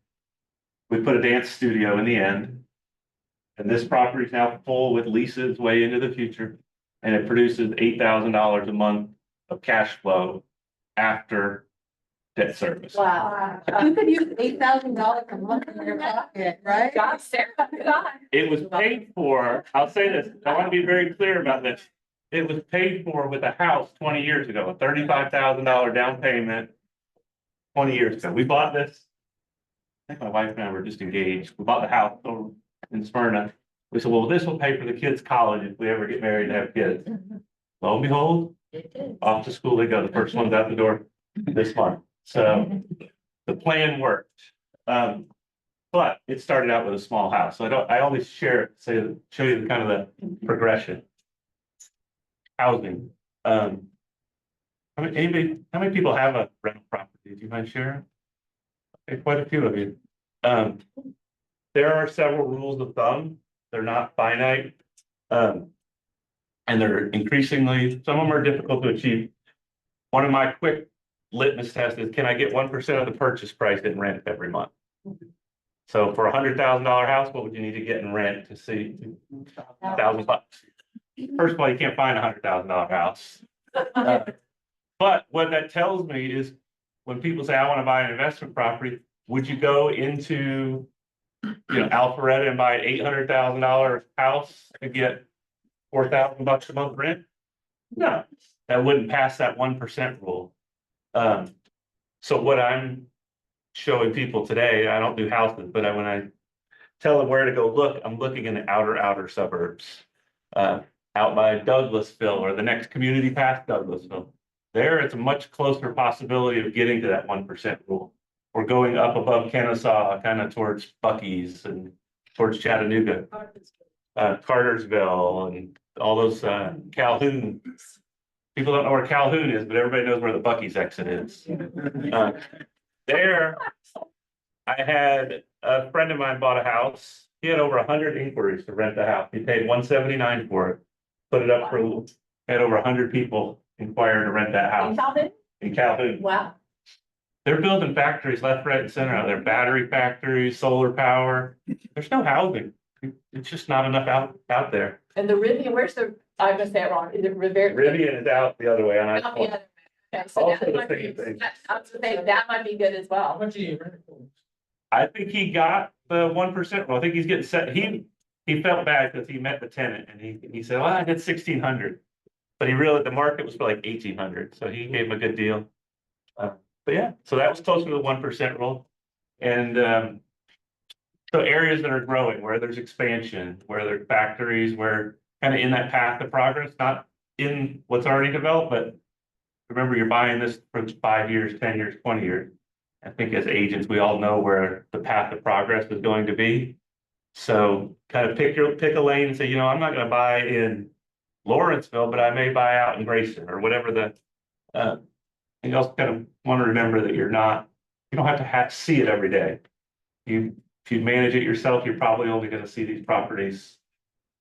We put a dance studio in the end. And this property is now full with leases way into the future. And it produces $8,000 a month of cash flow after debt service. Wow. You could use $8,000 a month in your pocket, right? God, Sarah, God. It was paid for, I'll say this, I want to be very clear about this. It was paid for with a house 20 years ago, a $35,000 down payment. 20 years ago. We bought this. I think my wife and I were just engaged. We bought the house over in Smyrna. We said, well, this will pay for the kids' college if we ever get married and have kids. Lo and behold, off to school they go. The first one's out the door this month. So the plan worked. But it started out with a small house. So I always show you kind of the progression. Housing. How many people have a rental property? Do you mind sharing? Okay, quite a few of you. There are several rules of thumb. They're not finite. And they're increasingly, some of them are difficult to achieve. One of my quick litmus tests is, can I get 1% of the purchase price in rent every month? So for $100,000 house, what would you need to get in rent to see $1,000? First of all, you can't find $100,000 house. But what that tells me is when people say, I want to buy an investment property, would you go into, Alpharetta and buy an $800,000 house and get $4,000 a month rent? No, that wouldn't pass that 1% rule. So what I'm showing people today, I don't do houses, but when I tell them where to go look, I'm looking in the outer suburbs. Out by Douglasville or the next community past Douglasville. There, it's a much closer possibility of getting to that 1% rule. We're going up above Kennesaw, kind of towards Bucky's and towards Chattanooga. Cartersville and all those Calhoun. People don't know where Calhoun is, but everybody knows where the Bucky's exit is. There, I had a friend of mine bought a house. He had over 100 inquiries to rent the house. He paid $179 for it. Put it up for, had over 100 people inquire to rent that house In Calhoun? in Calhoun. Wow. They're building factories left, right, and center out there, battery factories, solar power. There's no housing. It's just not enough out there. And the Rivian, I'm gonna say it wrong, is it Rivian? Rivian is out the other way on Not the I-20. other way. Okay, so Also that the might be, same thing. I was gonna say, that might be good as well. I think he got the 1% rule. I think he's getting set. He felt bad because he met the tenant and he said, well, I did 1,600. But he realized the market was for like 1,800. So he gave him a good deal. But yeah, so that was closer to the 1% rule. And so areas that are growing, where there's expansion, where there's factories, where kind of in that path of progress, not in what's already developed, but remember you're buying this for 5 years, 10 years, 20 years. I think as agents, we all know where the path of progress is going to be. So kind of pick a lane and say, you know, I'm not gonna buy in Lawrenceville, but I may buy out in Grayson or whatever you also kind of want to remember that you don't have to see it every day. If you manage it yourself, you're probably only gonna see these properties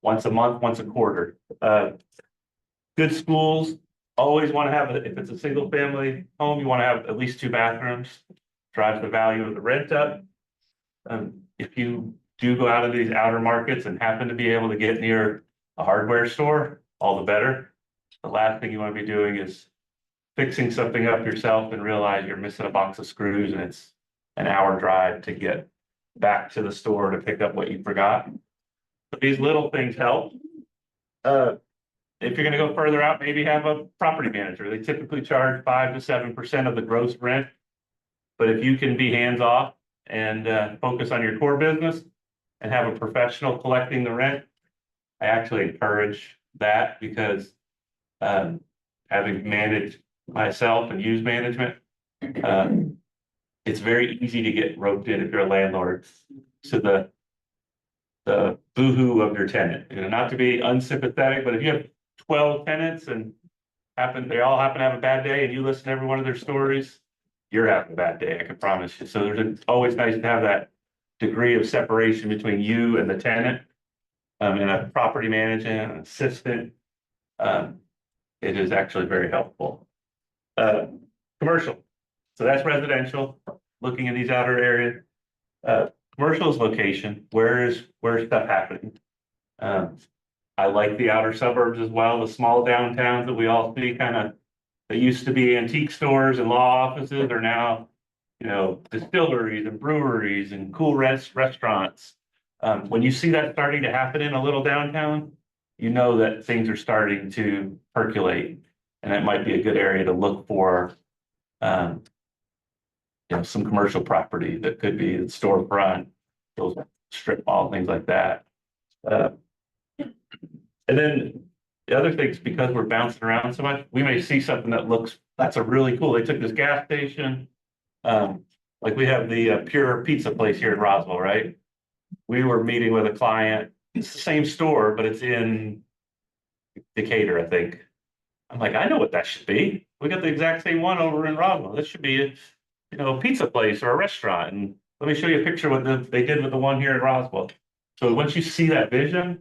once a month, once a quarter. Good schools, always want to have, if it's a single family home, you want to have at least 2 bathrooms. Drives the value of the rent up. If you do go out of these outer markets and happen to be able to get near a hardware store, all the better. The last thing you want to be doing is fixing something up yourself and realize you're missing a box of screws and it's an hour drive to get back to the store to pick up what you forgot. But these little things help. If you're gonna go further out, maybe have a property manager. They typically charge 5 to 7% of the gross rent. But if you can be hands-off and focus on your core business and have a professional collecting the rent, I actually encourage that because having managed myself and used management, it's very easy to get roped in if you're a landlord to the boo-hoo of your tenant. You know, not to be unsympathetic, but if you have 12 tenants and they all happen to have a bad day and you listen to every one of their stories, you're having a bad day, I can promise you. So it's always nice to have that degree of separation between you and the tenant. And a property manager, an assistant, it is actually very helpful. Commercial, so that's residential, looking in these outer areas. Commercial is location, where's stuff happening? I like the outer suburbs as well, the small downtowns that we all see that used to be antique stores and law offices are now, you know, distilleries and breweries and cool restaurants. When you see that starting to happen in a little downtown, you know that things are starting to percolate, and that might be a good area to look for, you know, some commercial property that could be the storefront, those strip mall, things like that. And then the other things, because we're bouncing around so much, we may see something that's a really cool. They took this gas station, like we have the Pure Pizza place here in Roswell, right? We were meeting with a client. It's the same store, but it's in Decatur, I think. I'm like, I know what that should be. We got the exact same one over in Roswell. This should be a pizza place or a restaurant. And let me show you a picture of what they did with the one here in Roswell. So once you see that vision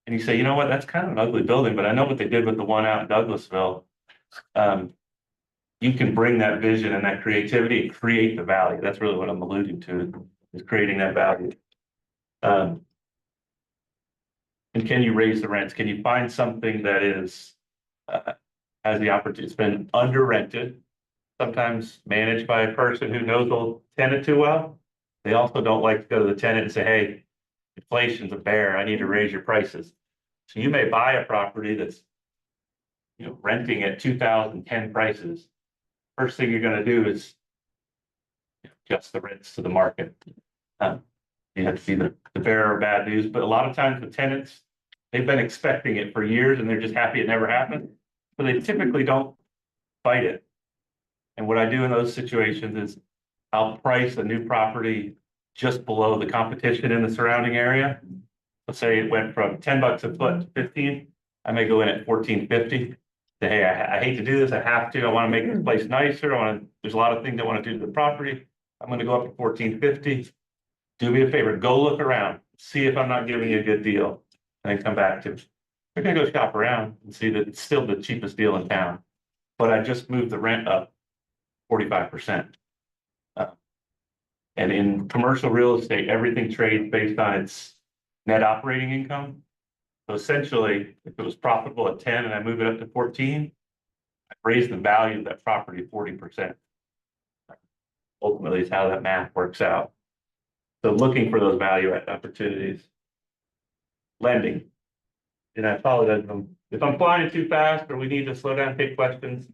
and you say, you know what, that's kind of an ugly building, but I know what they did with the one out in Douglasville. You can bring that vision and that creativity and create the value. That's really what I'm alluding to, is creating that value. And can you raise the rents? Can you find something that is has the opportunity? It's been under rented, sometimes managed by a person who knows the tenant too well. They also don't like to go to the tenant and say, hey, inflation's a bear, I need to raise your prices. So you may buy a property that's, you know, renting at 2010 prices. First thing you're going to do is adjust the rents to the market. You have to see the bearer of bad news, but a lot of times the tenants, they've been expecting it for years and they're just happy it never happened. So they typically don't fight it. And what I do in those situations is I'll price a new property just below the competition in the surrounding area. Let's say it went from $10 a foot to 15. I may go in at $14.50. Say, hey, I hate to do this. I have to. I want to make this place nicer. There's a lot of things I want to do to the property. I'm going to go up to $14.50. Do me a favor, go look around, see if I'm not giving you a good deal, and then come back to me. We're gonna go shop around and see that it's still the cheapest deal in town, but I just moved the rent up 45%. And in commercial real estate, everything trades based on its net operating income. So essentially, if it was profitable at 10 and I move it up to 14, I raise the value of that property 40%. Ultimately, is how that math works out. So looking for those value opportunities. Lending. And I apologize if I'm flying too fast or we need to slow down and take questions.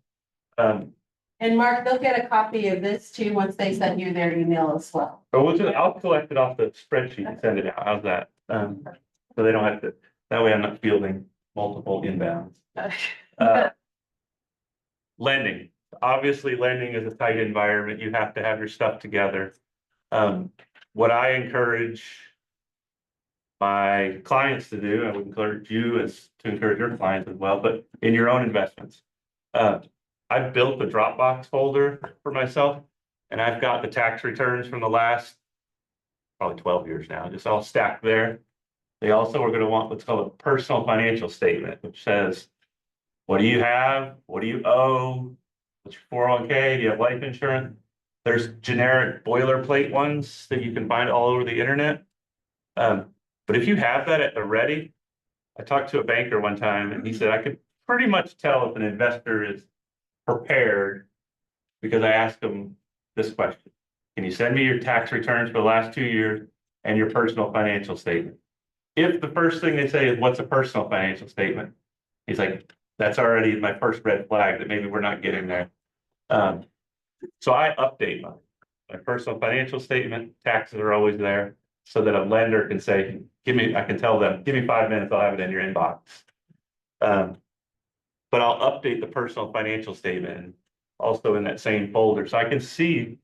And Mark, they'll get a copy of this too, once they send you their email as well. But I'll collect it off the spreadsheet and send it out. How's that? So they don't have to, that way I'm not fielding multiple inbounds. Lending. obviously lending is a tight environment. You have to have your stuff together. What I encourage my clients to do, I would encourage you as to encourage your clients as well, but in your own investments. I've built a Dropbox folder for myself, and I've got the tax returns from the last probably 12 years now, just all stacked there. They also are gonna want what's called a personal financial statement, which says, what do you have? What do you owe? What's your 401k? Do you have life insurance? There's generic boilerplate ones that you can find all over the internet. But if you have that at the ready, I talked to a banker one time and he said, I could pretty much tell if an investor is prepared because I asked him this question. Can you send me your tax returns for the last 2 years and your personal financial statement? If the first thing they say is, what's a personal financial statement? He's like, that's already my first red flag that maybe we're not getting there. So I update my personal financial statement, taxes are always there, so that a lender can say, I can tell them, give me 5 minutes, I'll have it in your inbox. But I'll update the personal financial statement also in that same folder, so I can see,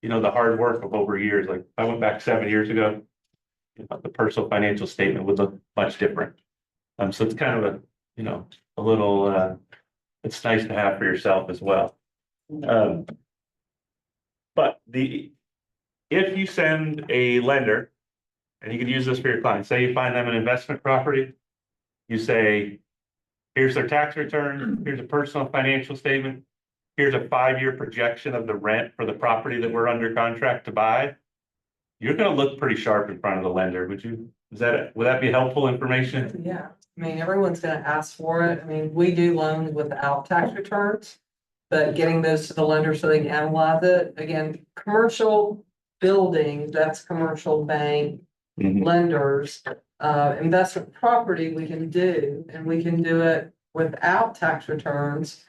the hard work of over years. Like I went back 7 years ago, the personal financial statement would look much different. So it's kind of a little, it's nice to have for yourself as well. But if you send a lender, and you can use this for your clients, say you find them an investment property, you say, here's their tax return, here's a personal financial statement, here's a 5-year projection of the rent for the property that we're under contract to buy. You're gonna look pretty sharp in front of the lender, would that be helpful information? Yeah, I mean, everyone's gonna ask for it. I mean, we do loans without tax returns. But getting those to the lender so they can analyze it, again, commercial buildings, that's commercial bank, lenders. Investment property we can do, and we can do it without tax returns.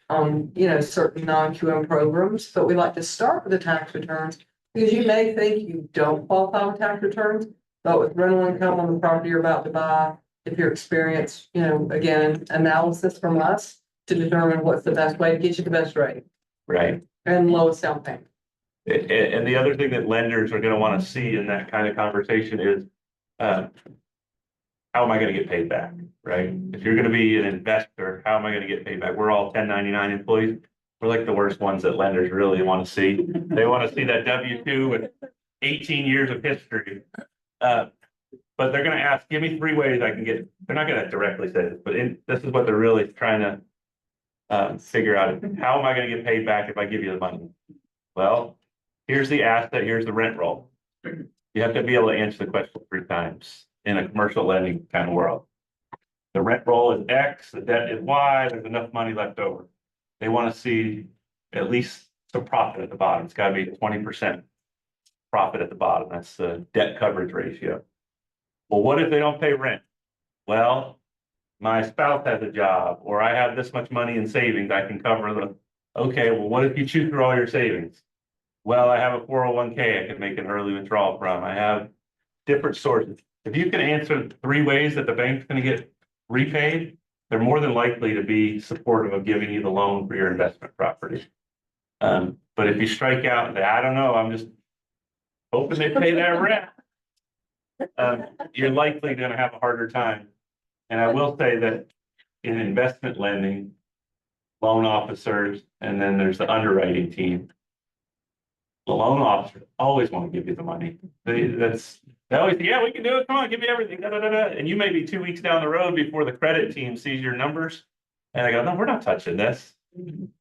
On, certain non-QM programs, but we like to start with the tax returns. Because you may think you don't qualify with tax returns, but with rental income on the property you're about to buy, if you're experienced, again, analysis from us to determine what's the best way to get you the best rate Right. and lowest down payment. And the other thing that lenders are gonna wanna see in that kind of conversation is, how am I gonna get paid back, right? If you're gonna be an investor, how am I gonna get paid back? We're all 1099 employees. We're like the worst ones that lenders really wanna see. They wanna see that W-2 with 18 years of history. But they're gonna ask, give me 3 ways I can get, they're not gonna directly say this, but this is what they're really trying to figure out. How am I gonna get paid back if I give you the money? Well, here's the asset, here's the rent roll. You have to be able to answer the question 3 times in a commercial lending kind of world. The rent roll is X, the debt is Y, there's enough money left over. They want to see at least some profit at the bottom. It's gotta be 20% profit at the bottom. That's the debt coverage ratio. Well, what if they don't pay rent? Well, my spouse has a job, or I have this much money in savings, I can cover okay, well, what if you chew through all your savings? Well, I have a 401k I can make an early withdrawal from. I have different sources. If you can answer 3 ways that the bank's gonna get repaid, they're more than likely to be supportive of giving you the loan for your investment property. But if you strike out and say, I don't know, I'm just hoping they pay that rent, you're likely gonna have a harder time. And I will say that in investment lending, loan officers, and then there's the underwriting team. The loan officers always want to give you the money. They always say, yeah, we can do it. Come on, give me everything. Da, da, da, da. And you may be 2 weeks down the road before the credit team sees your numbers. And I go, no, we're not touching this.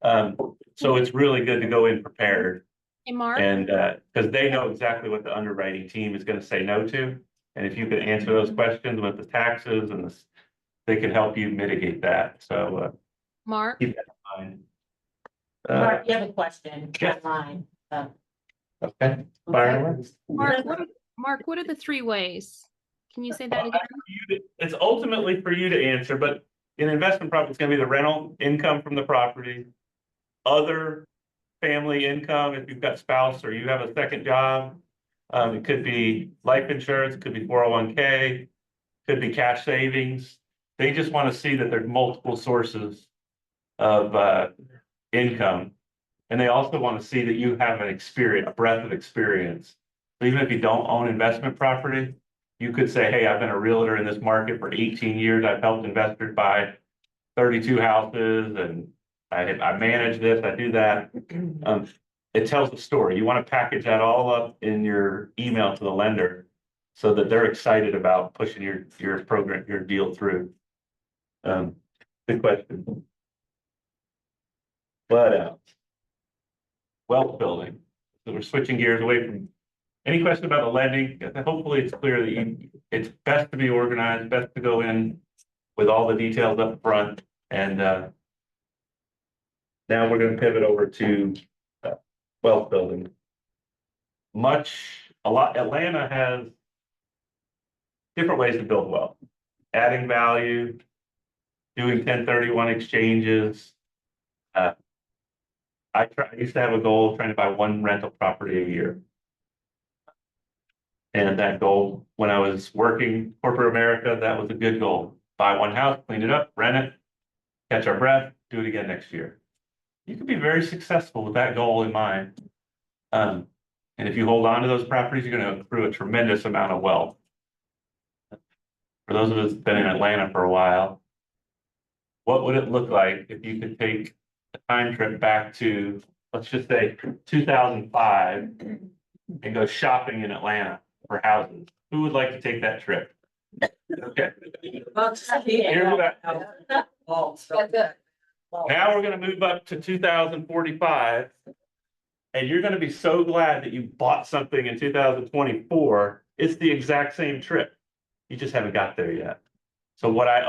So it's really good to go in prepared. Hey, Mark. And because they know exactly what the underwriting team is going to say no to. And if you can answer those questions with the taxes and they can help you mitigate that. So Mark. keep that in mind. Mark, you have a question yes. online. Okay. Fire away. Mark, what are the 3 ways? Can you say that again? It's ultimately for you to answer, but in investment property, it's gonna be the rental income from the property, other family income, if you've got spouse or you have a second job. It could be life insurance, it could be 401k, could be cash savings. They just want to see that there's multiple sources of income. And they also want to see that you have an experience, a breadth of experience. So even if you don't own investment property, you could say, hey, I've been a realtor in this market for 18 years. I've helped investors buy 32 houses and I manage this, I do that. It tells the story. You want to package that all up in your email to the lender so that they're excited about pushing your program, your deal through. Good question. What else? Wealth building. So we're switching gears away from any question about the lending. Hopefully it's clear that it's best to be organized, best to go in with all the details up front. And now we're going to pivot over to wealth building. Atlanta has different ways to build wealth, adding value, doing 1031 exchanges. I used to have a goal of trying to buy one rental property a year. And that goal, when I was working corporate America, that was a good goal. Buy one house, clean it up, rent it, catch our breath, do it again next year. You can be very successful with that goal in mind. And if you hold on to those properties, you're going to accrue a tremendous amount of wealth. For those of us who've been in Atlanta for a while, what would it look like if you could take a time trip back to, let's just say 2005 and go shopping in Atlanta for houses? Who would like to take that trip? Okay. Here's what now we're going to move up to 2045. And you're going to be so glad that you bought something in 2024. It's the exact same trip. You just haven't got there yet. So what I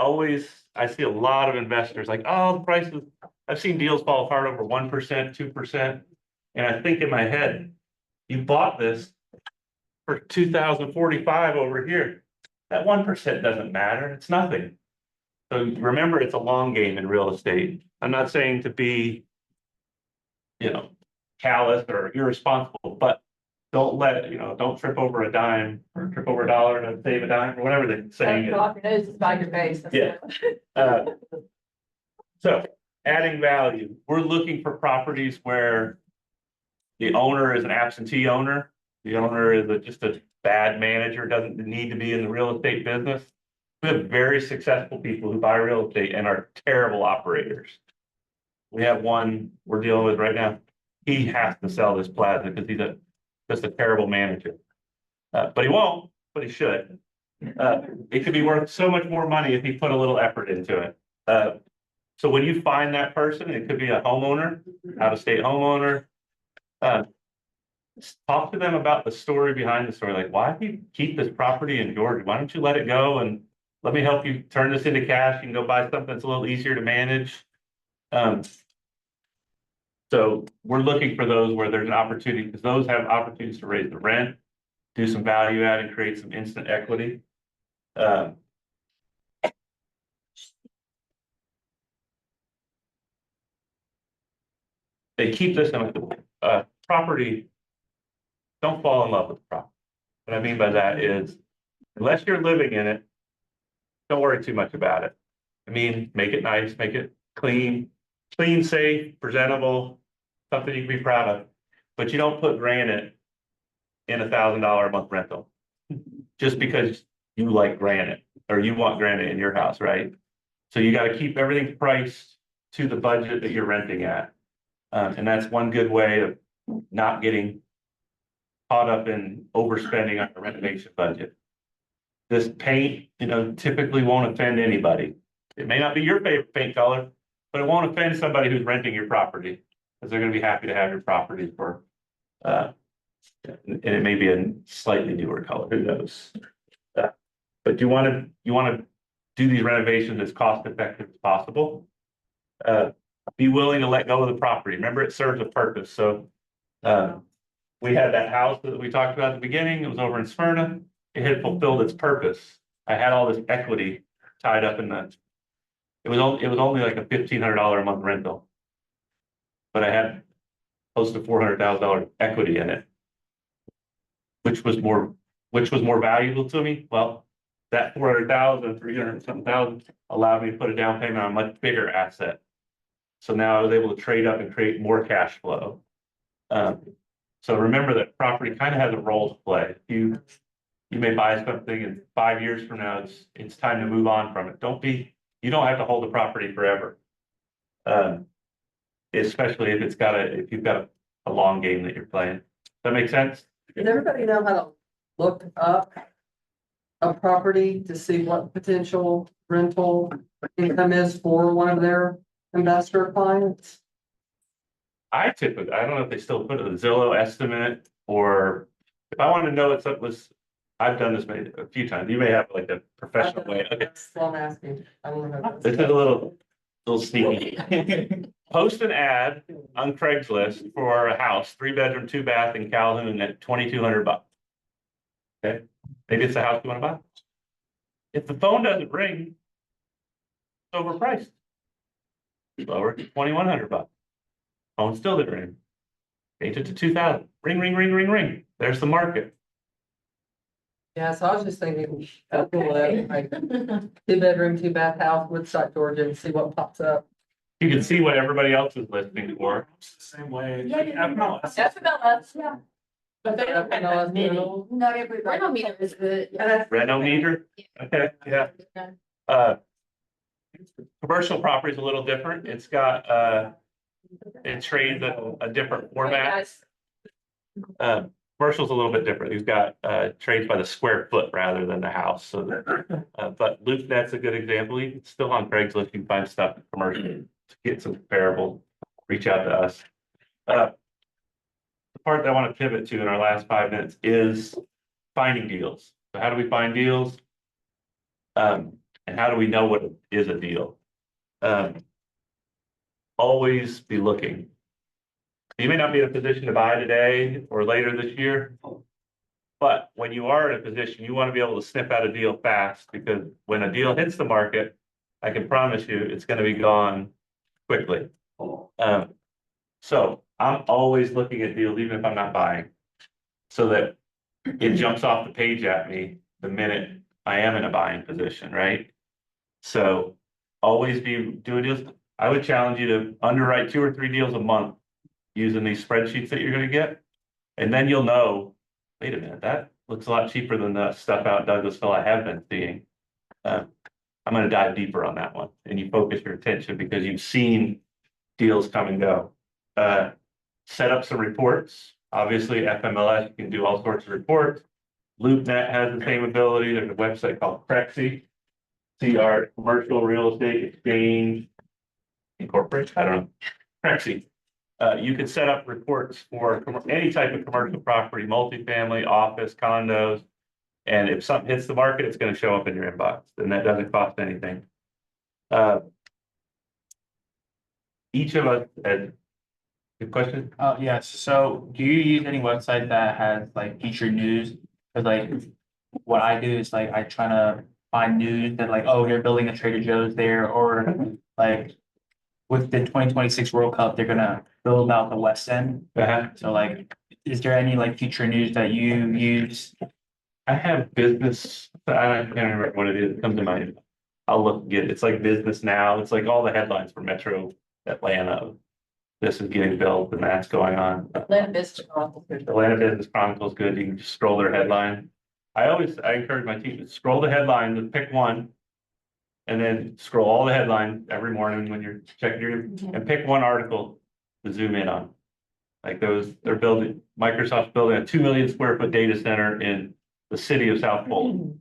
see a lot of investors like, oh, the prices, I've seen deals fall apart over 1%, 2%. And I think in my head, you bought this for 2045 over here. That 1% doesn't matter. It's nothing. So remember, it's a long game in real estate. I'm not saying to be, callous or irresponsible, but don't trip over a dime or trip over a dollar to save a dime or whatever the saying is. Off your nose is by your face. Yeah. So adding value, we're looking for properties where the owner is an absentee owner. The owner is just a bad manager, doesn't need to be in the real estate business. We have very successful people who buy real estate and are terrible operators. We have one we're dealing with right now. He has to sell this plaza because he's just a terrible manager. But he won't, but he should. It could be worth so much more money if he put a little effort into it. So when you find that person, it could be a homeowner, out-of-state homeowner. Talk to them about the story behind the story. Like, why do you keep this property in Georgia? Why don't you let it go and let me help you turn this into cash? You can go buy something that's a little easier to manage. So we're looking for those where there's an opportunity, because those have opportunities to raise the rent, do some value add and create some instant equity. They keep this in a property. Don't fall in love with the property. What I mean by that is, unless you're living in it, don't worry too much about it. I mean, make it nice, make it clean, safe, presentable, something you can be proud of. But you don't put granite in $1,000 a month rental just because you like granite or you want granite in your house, right? So you got to keep everything priced to the budget that you're renting at. And that's one good way of not getting caught up in overspending on the renovation budget. This paint, typically won't offend anybody. It may not be your favorite paint color, but it won't offend somebody who's renting your property, because they're going to be happy to have your property for, and it may be a slightly newer color, who knows? But you want to do these renovations as cost effective as possible. Be willing to let go of the property. Remember, it serves a purpose. So we had that house that we talked about at the beginning. It was over in Smyrna. It had fulfilled its purpose. I had all this equity tied up in that. It was only like a $1,500 a month rental, but I had close to $400,000 equity in it, which was more valuable to me. Well, that 400,000, 300 something thousand allowed me to put a down payment on a much bigger asset. So now I was able to trade up and create more cash flow. So remember that property kind of has a role to play. You may buy something and 5 years from now, it's time to move on from it. You don't have to hold the property forever. Especially if you've got a long game that you're playing. Does that make sense? Does everybody know how to look up a property to see what potential rental income is for one of their investor clients? I don't know if they still put a Zillow estimate or if I want to know I've done this a few times. You may have like a professional way. Okay. That's what I'm asking. I don't know. This is a little sneaky. Post an ad on Craigslist for a house, 3-bedroom, 2-bath in Calhoun at $2,200. Okay, maybe it's the house you want to buy. If the phone doesn't ring, it's overpriced. Lower to $2,100. Phone still didn't ring. Change it to 2,000. Ring, ring, ring, ring, ring. There's the market. Yeah, so I was just thinking, like 2-bedroom, 2-bath house, Woodstock, Georgia, and see what pops up. You can see what everybody else is listing for. It's the same way. That's about us, yeah. But they don't have that many. Not every rental meter is good. Reno meter? Okay, yeah. Commercial property is a little different. It's got, it trades a different format. Commercial's a little bit different. You've got, trades by the square foot rather than the house. So that, but LoopNet's a good example. It's still on Craigslist. You can find stuff in commercial to get some comparable. Reach out to us. The part that I want to pivot to in our last 5 minutes is finding deals. So how do we find deals? And how do we know what is a deal? Always be looking. You may not be in a position to buy today or later this year. But when you are in a position, you want to be able to sniff out a deal fast because when a deal hits the market, I can promise you it's going to be gone quickly. So I'm always looking at deals, even if I'm not buying, so that it jumps off the page at me the minute I am in a buying position, right? So always be doing deals. I would challenge you to underwrite 2 or 3 deals a month using these spreadsheets that you're going to get. And then you'll know, wait a minute, that looks a lot cheaper than the stuff out in Douglasville I have been seeing. I'm going to dive deeper on that one. And you focus your attention because you've seen deals come and go. Set up some reports. Obviously, FMLS, you can do all sorts of reports. LoopNet has the same ability. There's a website called Crexi, CR, Commercial Real Estate Exchange Incorporated. I don't know. Crexi. You can set up reports for any type of commercial property, multifamily, office, condos. And if something hits the market, it's going to show up in your inbox, and that doesn't cost anything. Each of us, good question? Oh, yes. So do you use any website that has like featured news? Cause like what I do is like I try to find news that like, oh, they're building a Trader Joe's there, or like with the 2026 World Cup, they're gonna build out the West End. So like, is there any like future news that you use? I have business, I can't remember what it is, it comes to mind. I'll look and get it. It's like Business Now. It's like all the headlines for Metro Atlanta. This is getting built and that's going on. Atlanta Business Chronicle. Atlanta Business Chronicle is good. You can just scroll their headline. I encourage my team to scroll the headline and pick one. And then scroll all the headlines every morning when you're checking and pick one article to zoom in on. Like Microsoft's building a 2 million square foot data center in the city of South Fulton.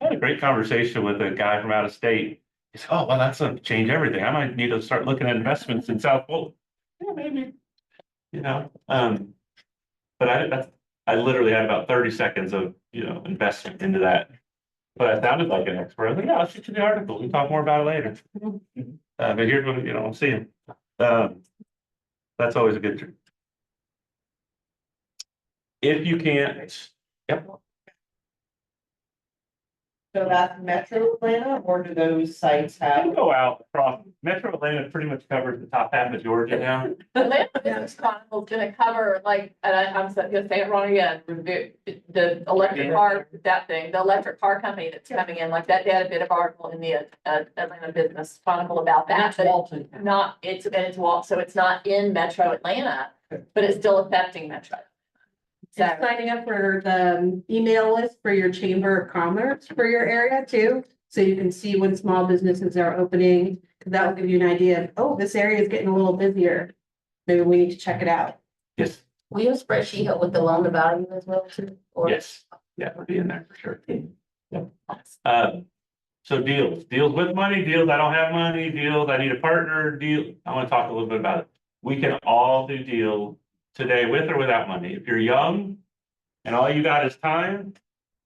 I had a great conversation with a guy from out of state. He said, oh, well, that's going to change everything. I might need to start looking at investments in South Fulton. Yeah, maybe, but I literally had about 30 seconds of, investment into that. But I sounded like an expert. I was like, yeah, I'll shoot you the article. We can talk more about it later. But here's what, I'm seeing. That's always a good trick. If you can't, yep. So that's Metro Atlanta, or do those sites I have? can go out across, Metro Atlanta pretty much covers the top half of Georgia now. Atlanta Business Chronicle's gonna cover like, and I'm gonna say it wrong again, the electric car, that thing, the electric car company that's coming in, like that, they had a bit of article in the Atlanta Business Chronicle about that. That's but Walton. Not, it's Walt, so it's not in Metro Atlanta, but it's still affecting Metro. So, And signing up for the email list for your Chamber of Commerce for your area too. So you can see when small businesses are opening, because that will give you an idea of, oh, this area is getting a little busier. Maybe we need to check it out. Yes, will you spreadsheet help with the loan to value as well too? Or- yes, yeah, it'll be in there for sure. Yep. So deals with money, deals I don't have money, deals I need a partner, deal, I want to talk a little bit about it. We can all do deals today with or without money. If you're young and all you got is time,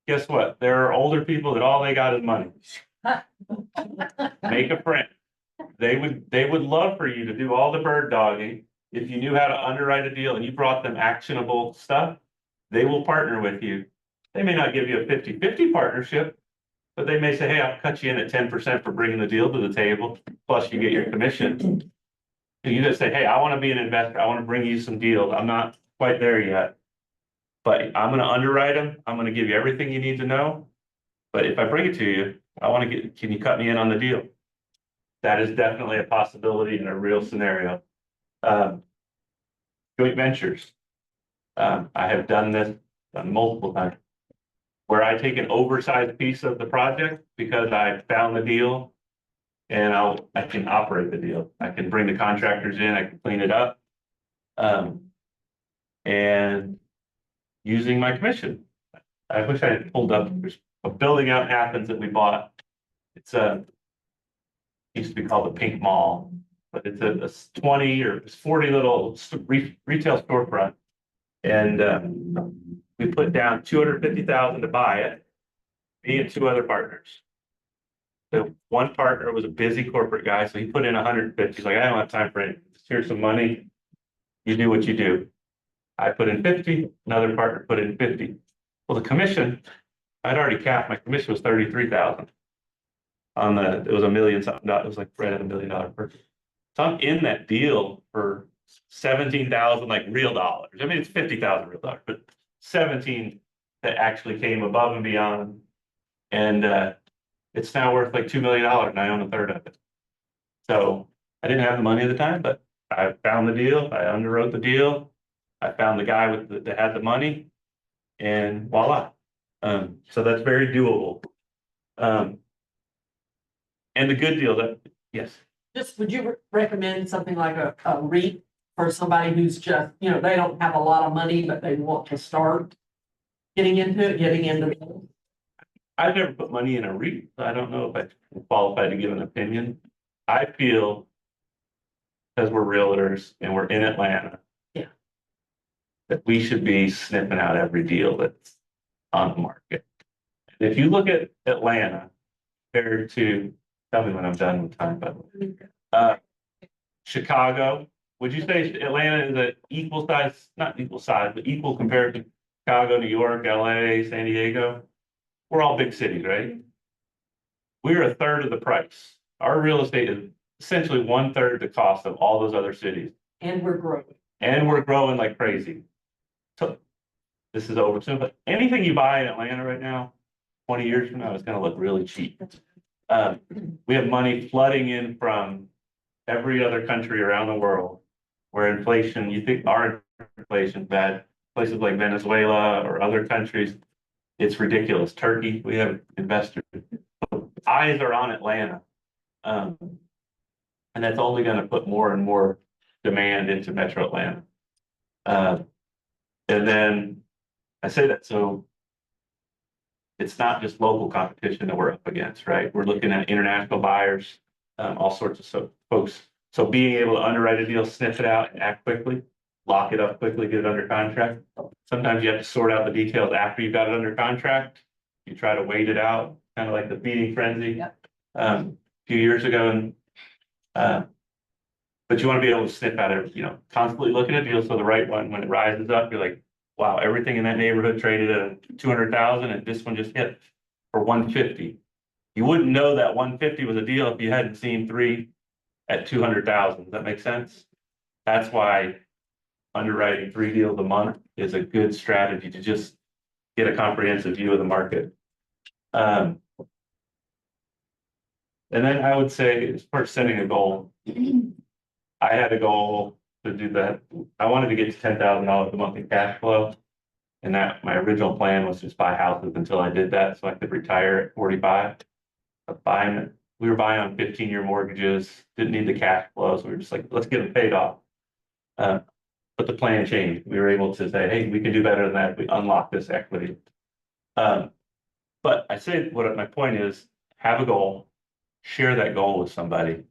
guess what? There are older people that all they got is money. Make a friend. They would love for you to do all the bird dogging. If you knew how to underwrite a deal and you brought them actionable stuff, they will partner with you. They may not give you a 50-50 partnership, but they may say, hey, I'll cut you in at 10% for bringing the deal to the table, plus you get your commission. So you just say, hey, I want to be an investor. I want to bring you some deals. I'm not quite there yet. But I'm going to underwrite them. I'm going to give you everything you need to know. But if I bring it to you, I want to can you cut me in on the deal? That is definitely a possibility in a real scenario. Joint ventures. I have done this multiple times. Where I take an oversized piece of the project because I found the deal. And I can operate the deal. I can bring the contractors in, I can clean it up. And using my commission. I wish I had pulled up, there's a building out in Athens that we bought. It's used to be called the Pink Mall, but it's a 20 or 40 little retail storefront. And we put down $250,000 to buy it, me and two other partners. The one partner was a busy corporate guy, so he put in 150. He's like, I don't have time for it. Here's some money. You do what you do. I put in 50, another partner put in 50. Well, the commission, I'd already capped, my commission was 33,000. It was $1 million something, it was like right at $1 million purchase. So I'm in that deal for 17,000 like real dollars. I mean, it's 50,000 real dollars, but 17 that actually came above and beyond. And it's now worth like $2 million and I own a third of it. So I didn't have the money at the time, but I found the deal, I underwrote the deal. I found the guy that had the money and voila. So that's very doable. And the good deal yes. Just, would you recommend something like a REIT for somebody who's just, you know, they don't have a lot of money, but they want to start getting into it? I've never put money in a REIT, so I don't know if I'm qualified to give an opinion. I feel, because we're realtors and we're in Atlanta. Yeah. That we should be sniffing out every deal that's on the market. If you look at Atlanta compared to, tell me when I'm done with time, but Chicago, would you say Atlanta is an equal size, not equal size, but equal compared to Chicago, New York, LA, San Diego? We're all big cities, right? We're a third of the price. Our real estate is essentially 1/3 the cost of all those other cities. And we're growing. And we're growing like crazy. So this is over soon, but anything you buy in Atlanta right now, 20 years from now, it's gonna look really cheap. We have money flooding in from every other country around the world where inflation, you think our inflation bad, places like Venezuela or other countries, it's ridiculous. Turkey, we have investors. Eyes are on Atlanta. And that's only gonna put more and more demand into Metro Atlanta. And then I say that, so it's not just local competition that we're up against, right? We're looking at international buyers, all sorts of folks. So being able to underwrite a deal, sniff it out and act quickly, lock it up quickly, get it under contract. Sometimes you have to sort out the details after you've got it under contract. You try to wait it out, kind of like the feeding frenzy. A few years ago, and but you want to be able to sniff out it, constantly looking at deals. So the right one, when it rises up, you're like, wow, everything in that neighborhood traded at 200,000 and this one just hit. for 150. You wouldn't know that 150 was a deal if you hadn't seen 3 at 200,000. Does that make sense? That's why underwriting 3 deals a month is a good strategy to just get a comprehensive view of the market. And then I would say, as far as setting a goal, I had a goal to do that. I wanted to get to $10,000 a month in cash flow. And that my original plan was just buy houses until I did that, so I could retire at 45. But we were buying on 15-year mortgages, didn't need the cash flow, so we were just like, let's get them paid off. But the plan changed. We were able to say, hey, we can do better than that if we unlock this equity. But I say what my point is, have a goal, share that goal with somebody.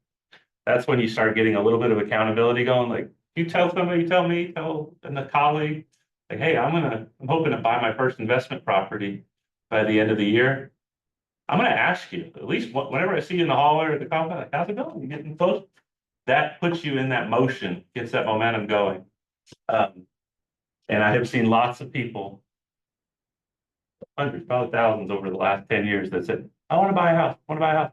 That's when you start getting a little bit of accountability going. Like, you tell somebody, you tell me, tell a colleague, like, hey, I'm hoping to buy my first investment property by the end of the year. I'm gonna ask you, at least whenever I see you in the hall or at the coffee, like, how's it going? You getting close? That puts you in that motion, gets that momentum going. And I have seen lots of people, hundreds, probably thousands over the last 10 years that said, I want to buy a house, I want to buy a house.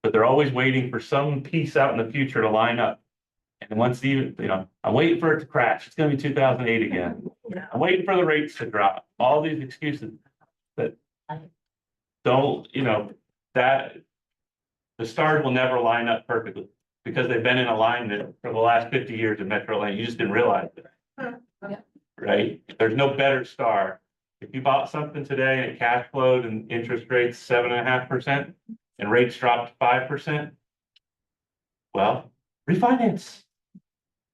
But they're always waiting for some piece out in the future to line up. And once I'm waiting for it to crash. It's gonna be 2008 again. I'm waiting for the rates to drop. All these excuses that don't, that the stars will never line up perfectly because they've been in alignment for the last 50 years in Metro Atlanta. You just didn't realize it. Right? There's no better star. If you bought something today and it cash flowed and interest rates 7.5% and rates dropped 5%, well, refinance.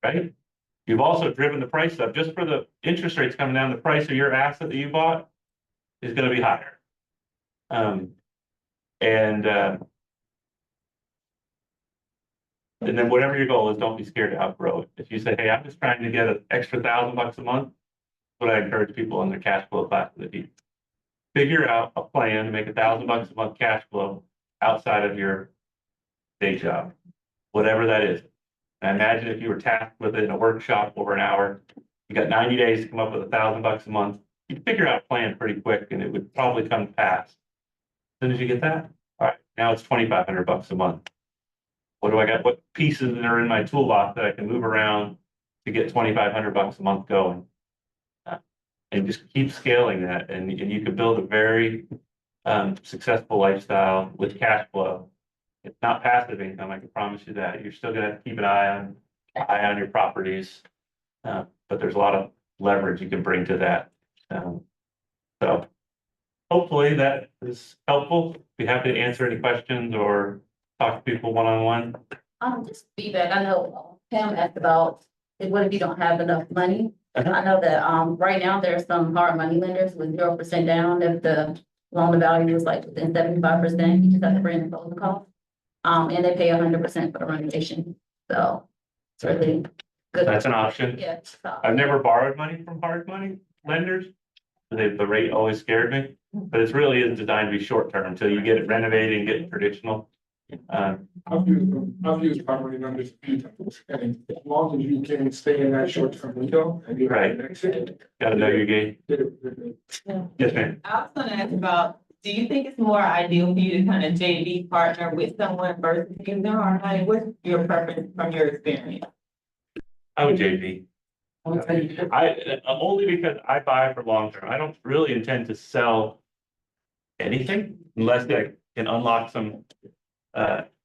Right? You've also driven the price up just for the interest rates coming down. The price of your asset that you bought is going to be higher. And then whatever your goal is, don't be scared to outgrow it. If you say, hey, I'm just trying to get an extra $1,000 a month, what I encourage people in their cash flow class to do. Figure out a plan to make $1,000 a month cash flow outside of your day job, whatever that is. And imagine if you were tasked with it in a workshop over an hour, you got 90 days to come up with $1,000 a month. You'd figure out a plan pretty quick and it would probably come to pass. As soon as you get that, all right, now it's $2,500 a month. What do I got? What pieces are in my toolbox that I can move around to get $2,500 a month going? And just keep scaling that, and you can build a very successful lifestyle with cash flow. It's not passive income, I can promise you that. You're still gonna have to keep an eye on your properties, but there's a lot of leverage you can bring to that. So hopefully that is helpful. Be happy to answer any questions or talk to people one-on-one. Just feedback. I know Pam asked about what if you don't have enough money? I know that, right now there's some hard money lenders with 0% down. If the loan to value is like within 75%, you just have to bring the closing cost. And they pay 100% for the renovation. So it's really good. That's an option. Yeah. So, I've never borrowed money from hard money lenders. The rate always scared me, but it's really is designed to be short term until you get it renovated and get it traditional. I've used property numbers a few times, and as long as you can stay in that short-term window and you Right. Gotta know your game. Yes, ma'am. I was gonna ask about, do you think it's more ideal for you to kind of JV partner with someone versus you know, or like, what's your preference from your experience? I would JV. I would say you should. Only because I buy for long term. I don't really intend to sell anything unless I can unlock some.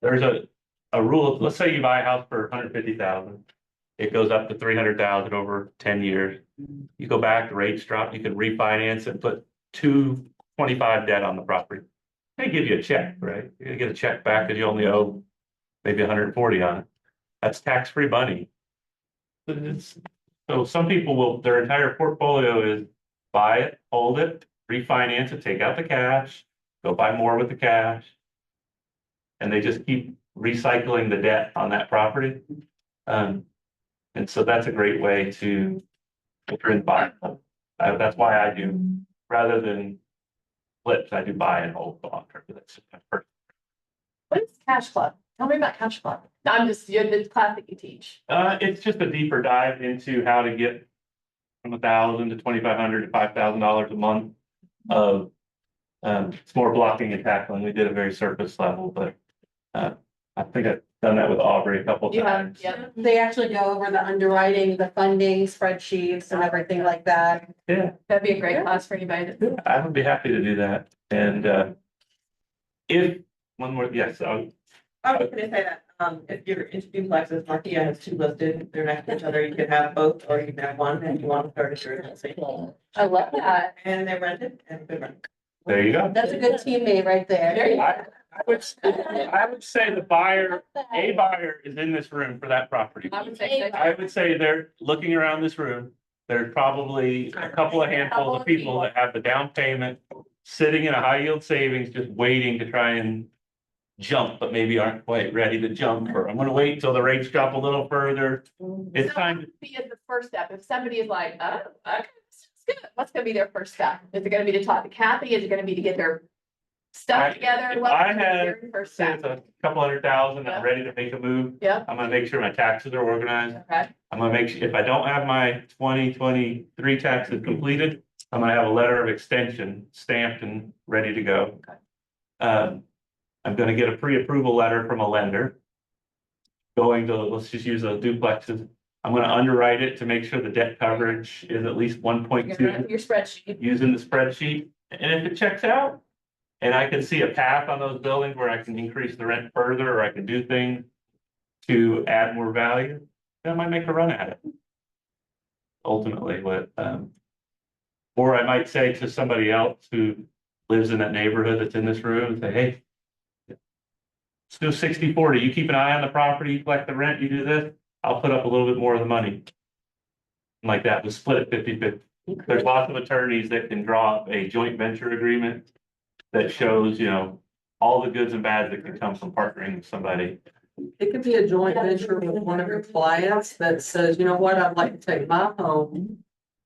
There's a rule. Let's say you buy a house for 150,000. It goes up to 300,000 over 10 years. You go back, rates drop, you can refinance and put 225 debt on the property. They give you a check, right? You're gonna get a check back because you only owe maybe 140 on it. That's tax-free money. So some people their entire portfolio is buy it, hold it, refinance it, take out the cash, go buy more with the cash. And they just keep recycling the debt on that property. And so that's a great way to enter and buy. That's why I do, rather than flips, I do buy and hold the long term. That's my first. What is cash flow? Tell me about cash flow. I'm just, the class that you teach. It's just a deeper dive into how to get from $1,000 to $2,500 to $5,000 a month of It's more blocking and tackling. We did a very surface level, but I think I've done that with Aubrey a couple You have, times. yep. They actually go over the underwriting, the funding spreadsheets and everything like that. Yeah, That'd be a great class for anybody to. I would be happy to do that. And if, one more, yes, I was gonna say that, if you're into duplexes, Marquia has two listed, they're next to each other, you could have both, or you can have one, and you want to start a third, let's say. I love that. And they're rented, and good rent. there you go. That's a good teammate right there. I would say a buyer is in this room for that property. I would say. I would say they're looking around this room, there's probably a couple of handfuls of people that have the down payment, sitting in a high yield savings, just waiting to try and jump, but maybe aren't quite ready to jump, or I'm gonna wait until the rates drop a little further. It's time to Be at the first step. If somebody is like, oh, okay, this is good. What's gonna be their first step? Is it gonna be to talk to Kathy? Is it gonna be to get their stuff together? if What's I gonna be had- their first say step? it's a couple $100,000, Yeah. I'm ready to make a move. Yeah, I'm gonna make sure my taxes are organized. okay. I'm gonna make sure, if I don't have my 2023 taxes completed, I'm gonna have a letter of extension stamped and ready to go. Okay. I'm gonna get a pre-approval letter from a lender. Going to, let's just use those duplexes. I'm gonna underwrite it to make sure the debt coverage is at least 1.2 Your spreadsheet. using the spreadsheet. And if it checks out, and I can see a path on those buildings where I can increase the rent further, or I can do things to add more value, then I might make a run at it. Ultimately, or I might say to somebody else who lives in that neighborhood that's in this room, say, hey, let's do 60-40. You keep an eye on the property, you collect the rent, you do this, I'll put up a little bit more of the money. Like that, we'll split it 50-50. There's lots of attorneys that can draw up a joint venture agreement that shows, all the goods and bads that can come from partnering with somebody. It could be a joint venture with one of your clients that says, you know what, I'd like to take my home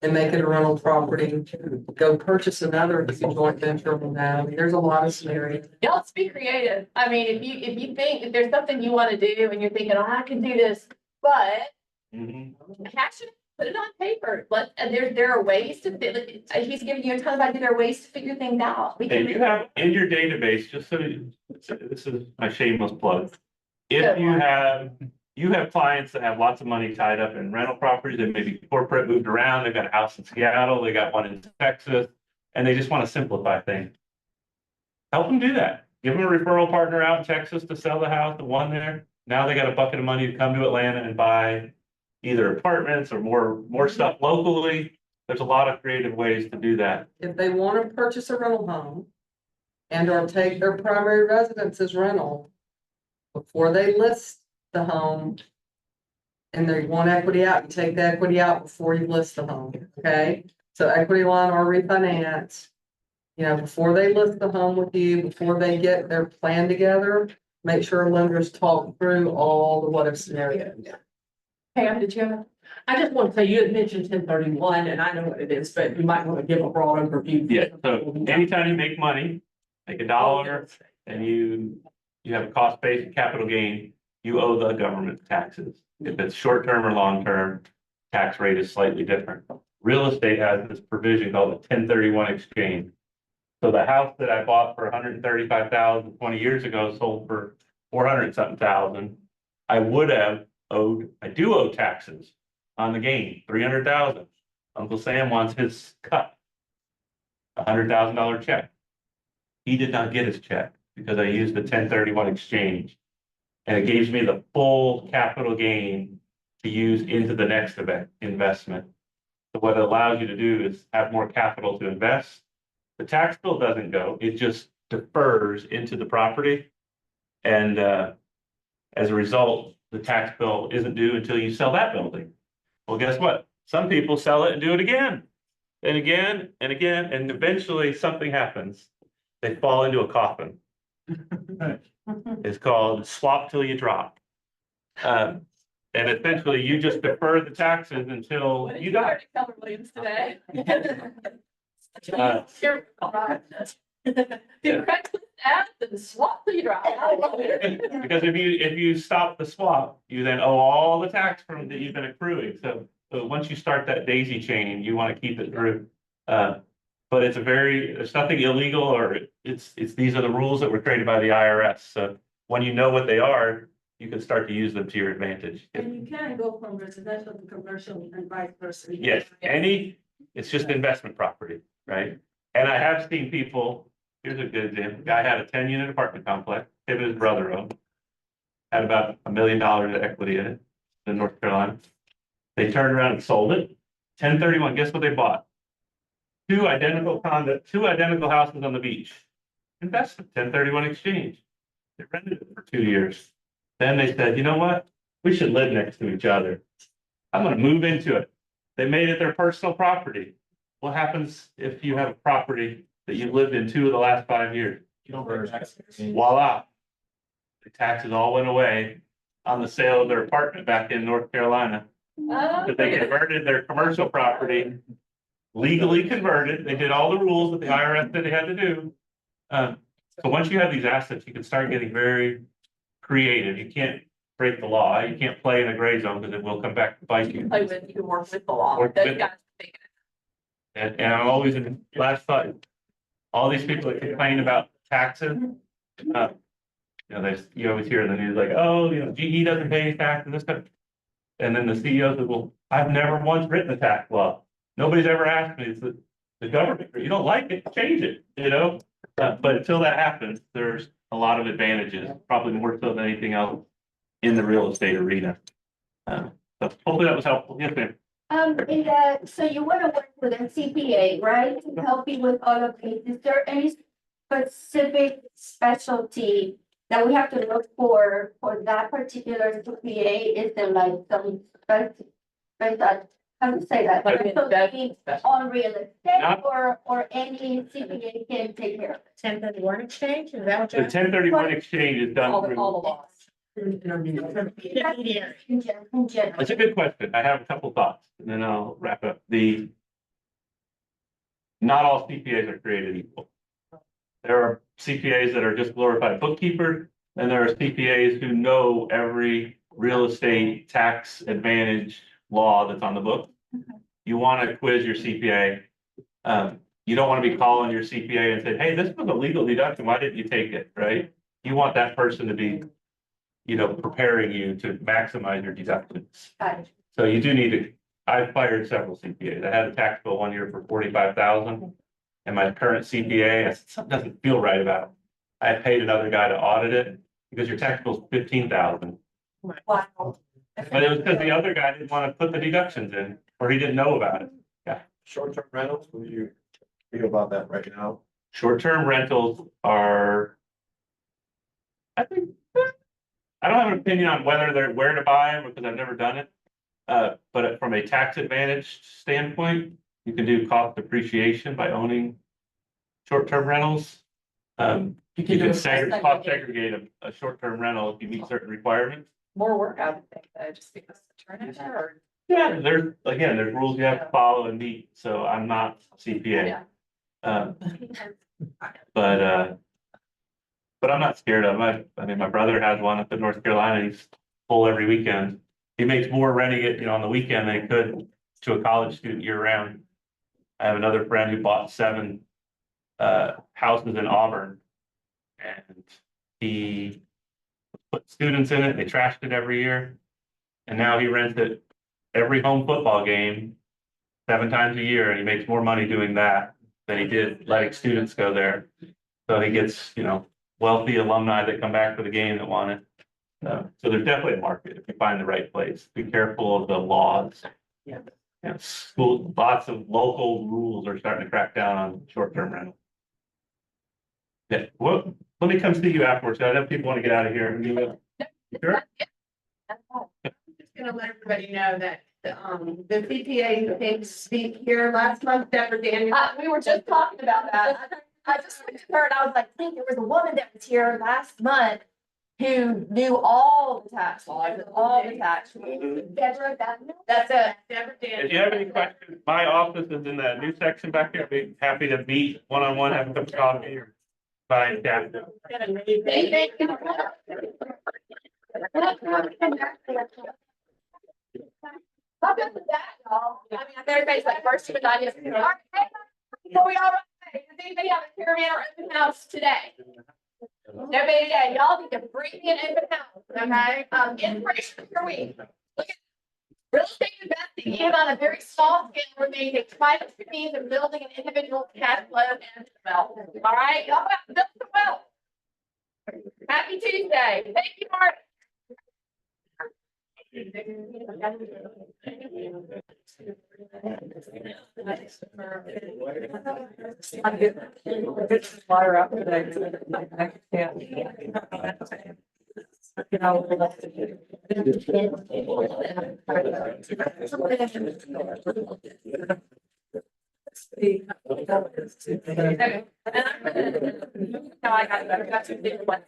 and make it a rental property, go purchase another, it's a joint venture with them. I mean, there's a lot of scenarios. Yeah, let's be creative. I mean, if you think, if there's something you want to do and you're thinking, oh, I can do this, but Mhm. cash it, put it on paper. And there are ways to, he's giving you a ton of ideas. There are ways to figure things out. We And can. you have in your database, just this is my shameless plug. If you have clients that have lots of money tied up in rental properties, they may be corporate, moved around, they've got a house in Seattle, they got one in Texas, and they just want to simplify things. Help them do that. Give them a referral partner out in Texas to sell the house, the one there. Now they got a bucket of money to come to Atlanta and buy either apartments or more stuff locally. There's a lot of creative ways to do that. If they want to purchase a rental home and or take their primary residence as rental, before they list the home and they want equity out, you take the equity out before you list the home, okay? So equity line or refinance, before they list the home with you, before they get their plan together, make sure lenders talk through all the what if scenarios. Pam, did you have? I just want to say, you had mentioned 1031, and I know what it is, but you might want to give a broad overview. Yeah, so anytime you make money, make $1, and you have a cost base and capital gain, you owe the government taxes. If it's short term or long term, tax rate is slightly different. Real estate has this provision called a 1031 exchange. So the house that I bought for 135,000 20 years ago sold for 400 something thousand. I do owe taxes on the gain, 300,000. Uncle Sam wants his cut. $100,000 check. He did not get his check because I used the 1031 exchange. And it gives me the full capital gain to use into the next investment. So what it allows you to do is have more capital to invest. The tax bill doesn't go, it just defers into the property. And as a result, the tax bill isn't due until you sell that building. Well, guess what? Some people sell it and do it again, and again, and again, and eventually something happens. They fall into a coffin. It's called swap till you drop. And essentially you just defer the taxes until you die. Keller Williams today. Uh, The Craigslist ads and swap till you drop. Because if you stop the swap, you then owe all the tax from that you've been accruing. So once you start that daisy chain, you want to keep it through. But it's there's nothing illegal or these are the rules that were created by the IRS. So when you know what they are, you can start to use them to your advantage. And you can go from residential to commercial and vice versa. Yes, it's just investment property, right? And I have seen people, here's a good example, guy had a 10-unit apartment complex, him and his brother owned. Had about $1 million of equity in it, in North Carolina. They turned around and sold it. 1031, guess what they bought? Two identical houses on the beach. Investment, 1031 exchange. They rented it for 2 years. Then they said, you know what? We should live next to each other. I'm gonna move into it. They made it their personal property. What happens if you have a property that you lived in 2 of the last 5 years? You don't pay taxes. Voila. The taxes all went away on the sale of their apartment back in North Carolina. But they converted their commercial property, legally converted. They did all the rules that the IRS said they had to do. So once you have these assets, you can start getting very creative. You can't break the law. You can't play in a gray zone because it will come back to bite you. You can work with the law. Work Those with it. guys think And I'm always in last thought, all these people that complain about taxes. You always hear in the news like, oh, GE doesn't pay taxes, this stuff. And then the CEO said, well, I've never once written a tax law. Nobody's ever asked me, it's the government, you don't like it, change it, But until that happens, there's a lot of advantages, probably more so than anything else in the real estate arena. So hopefully that was helpful. Yes, ma'am. So you want to work with a CPA, right? To help you with all of these. Is there any specific specialty that we have to look for that particular CPA? Is there like some how to say that? Specialty on real estate or any CPA can take care of it? 1031 exchange, is that what The you're? 1031 exchange is done through. all the laws. Intermediary. In general. That's a good question. I have a couple thoughts and then I'll wrap up. Not all CPAs are created equal. There are CPAs that are just glorified bookkeepers, and there are CPAs who know every real estate tax advantage law that's on the book. You want to quiz your CPA. You don't want to be calling your CPA and say, hey, this was a legal deduction. Why didn't you take it? Right? You want that person to be, preparing you to maximize your deductions. So you do need to, I've fired several CPAs. I had a tax bill one year for 45,000. And my current CPA, I said, something doesn't feel right about it. I paid another guy to audit it because your tax bill's 15,000. Wow. But it was because the other guy didn't want to put the deductions in, or he didn't know about it. Yeah. Short-term rentals, what do you feel about that right now? Short-term rentals are, I think, I don't have an opinion on where to buy them because I've never done it. But from a tax advantage standpoint, you can do cost depreciation by owning short-term rentals. You can cost segregate a short-term rental if you meet certain requirements. More work, I would think, just because the turnover or. Yeah, there's rules you have to follow and meet, so I'm not CPA. But I'm not scared of them. I mean, my brother has one up in North Carolina, he's full every weekend. He makes more renting it, on the weekend than he could to a college student year round. I have another friend who bought 7 houses in Auburn. And he put students in it, they trashed it every year. And now he rents it every home football game 7 times a year, and he makes more money doing that than he did letting students go there. So he gets, wealthy alumni that come back for the game that want it. So there's definitely a market if you find the right place. Be careful of the laws. Yeah. Lots of local rules are starting to crack down on short-term rental. Yeah, well, let me come see you afterwards. I know people want to get out of here. Sure. Just gonna let everybody know that the CPA who came to speak here last month, Deborah Daniel. We were just talking about that. I just looked at her and I was like, I think there was a woman that was here last month who knew all the tax laws, and all the tax. Deborah, That's it. Deborah Daniel. If you have any questions, my office is in that new section back there. I'd be happy to meet one-on-one, have a cup of coffee or buy a chat. How good was that, y'all? I mean, everybody's like, first, but I just. Before we all run away, does anybody have a caravan or open house today? Nobody today. Y'all need to bring me an open house, okay? Inspiration for week. Look at real estate investing, even on a very small scale, remains a private means of building an individual cash flow and wealth. All right, y'all have to build some wealth. Happy Tuesday. Thank you, Mark. Flyer out today. You know. No, I got it. I got to do one.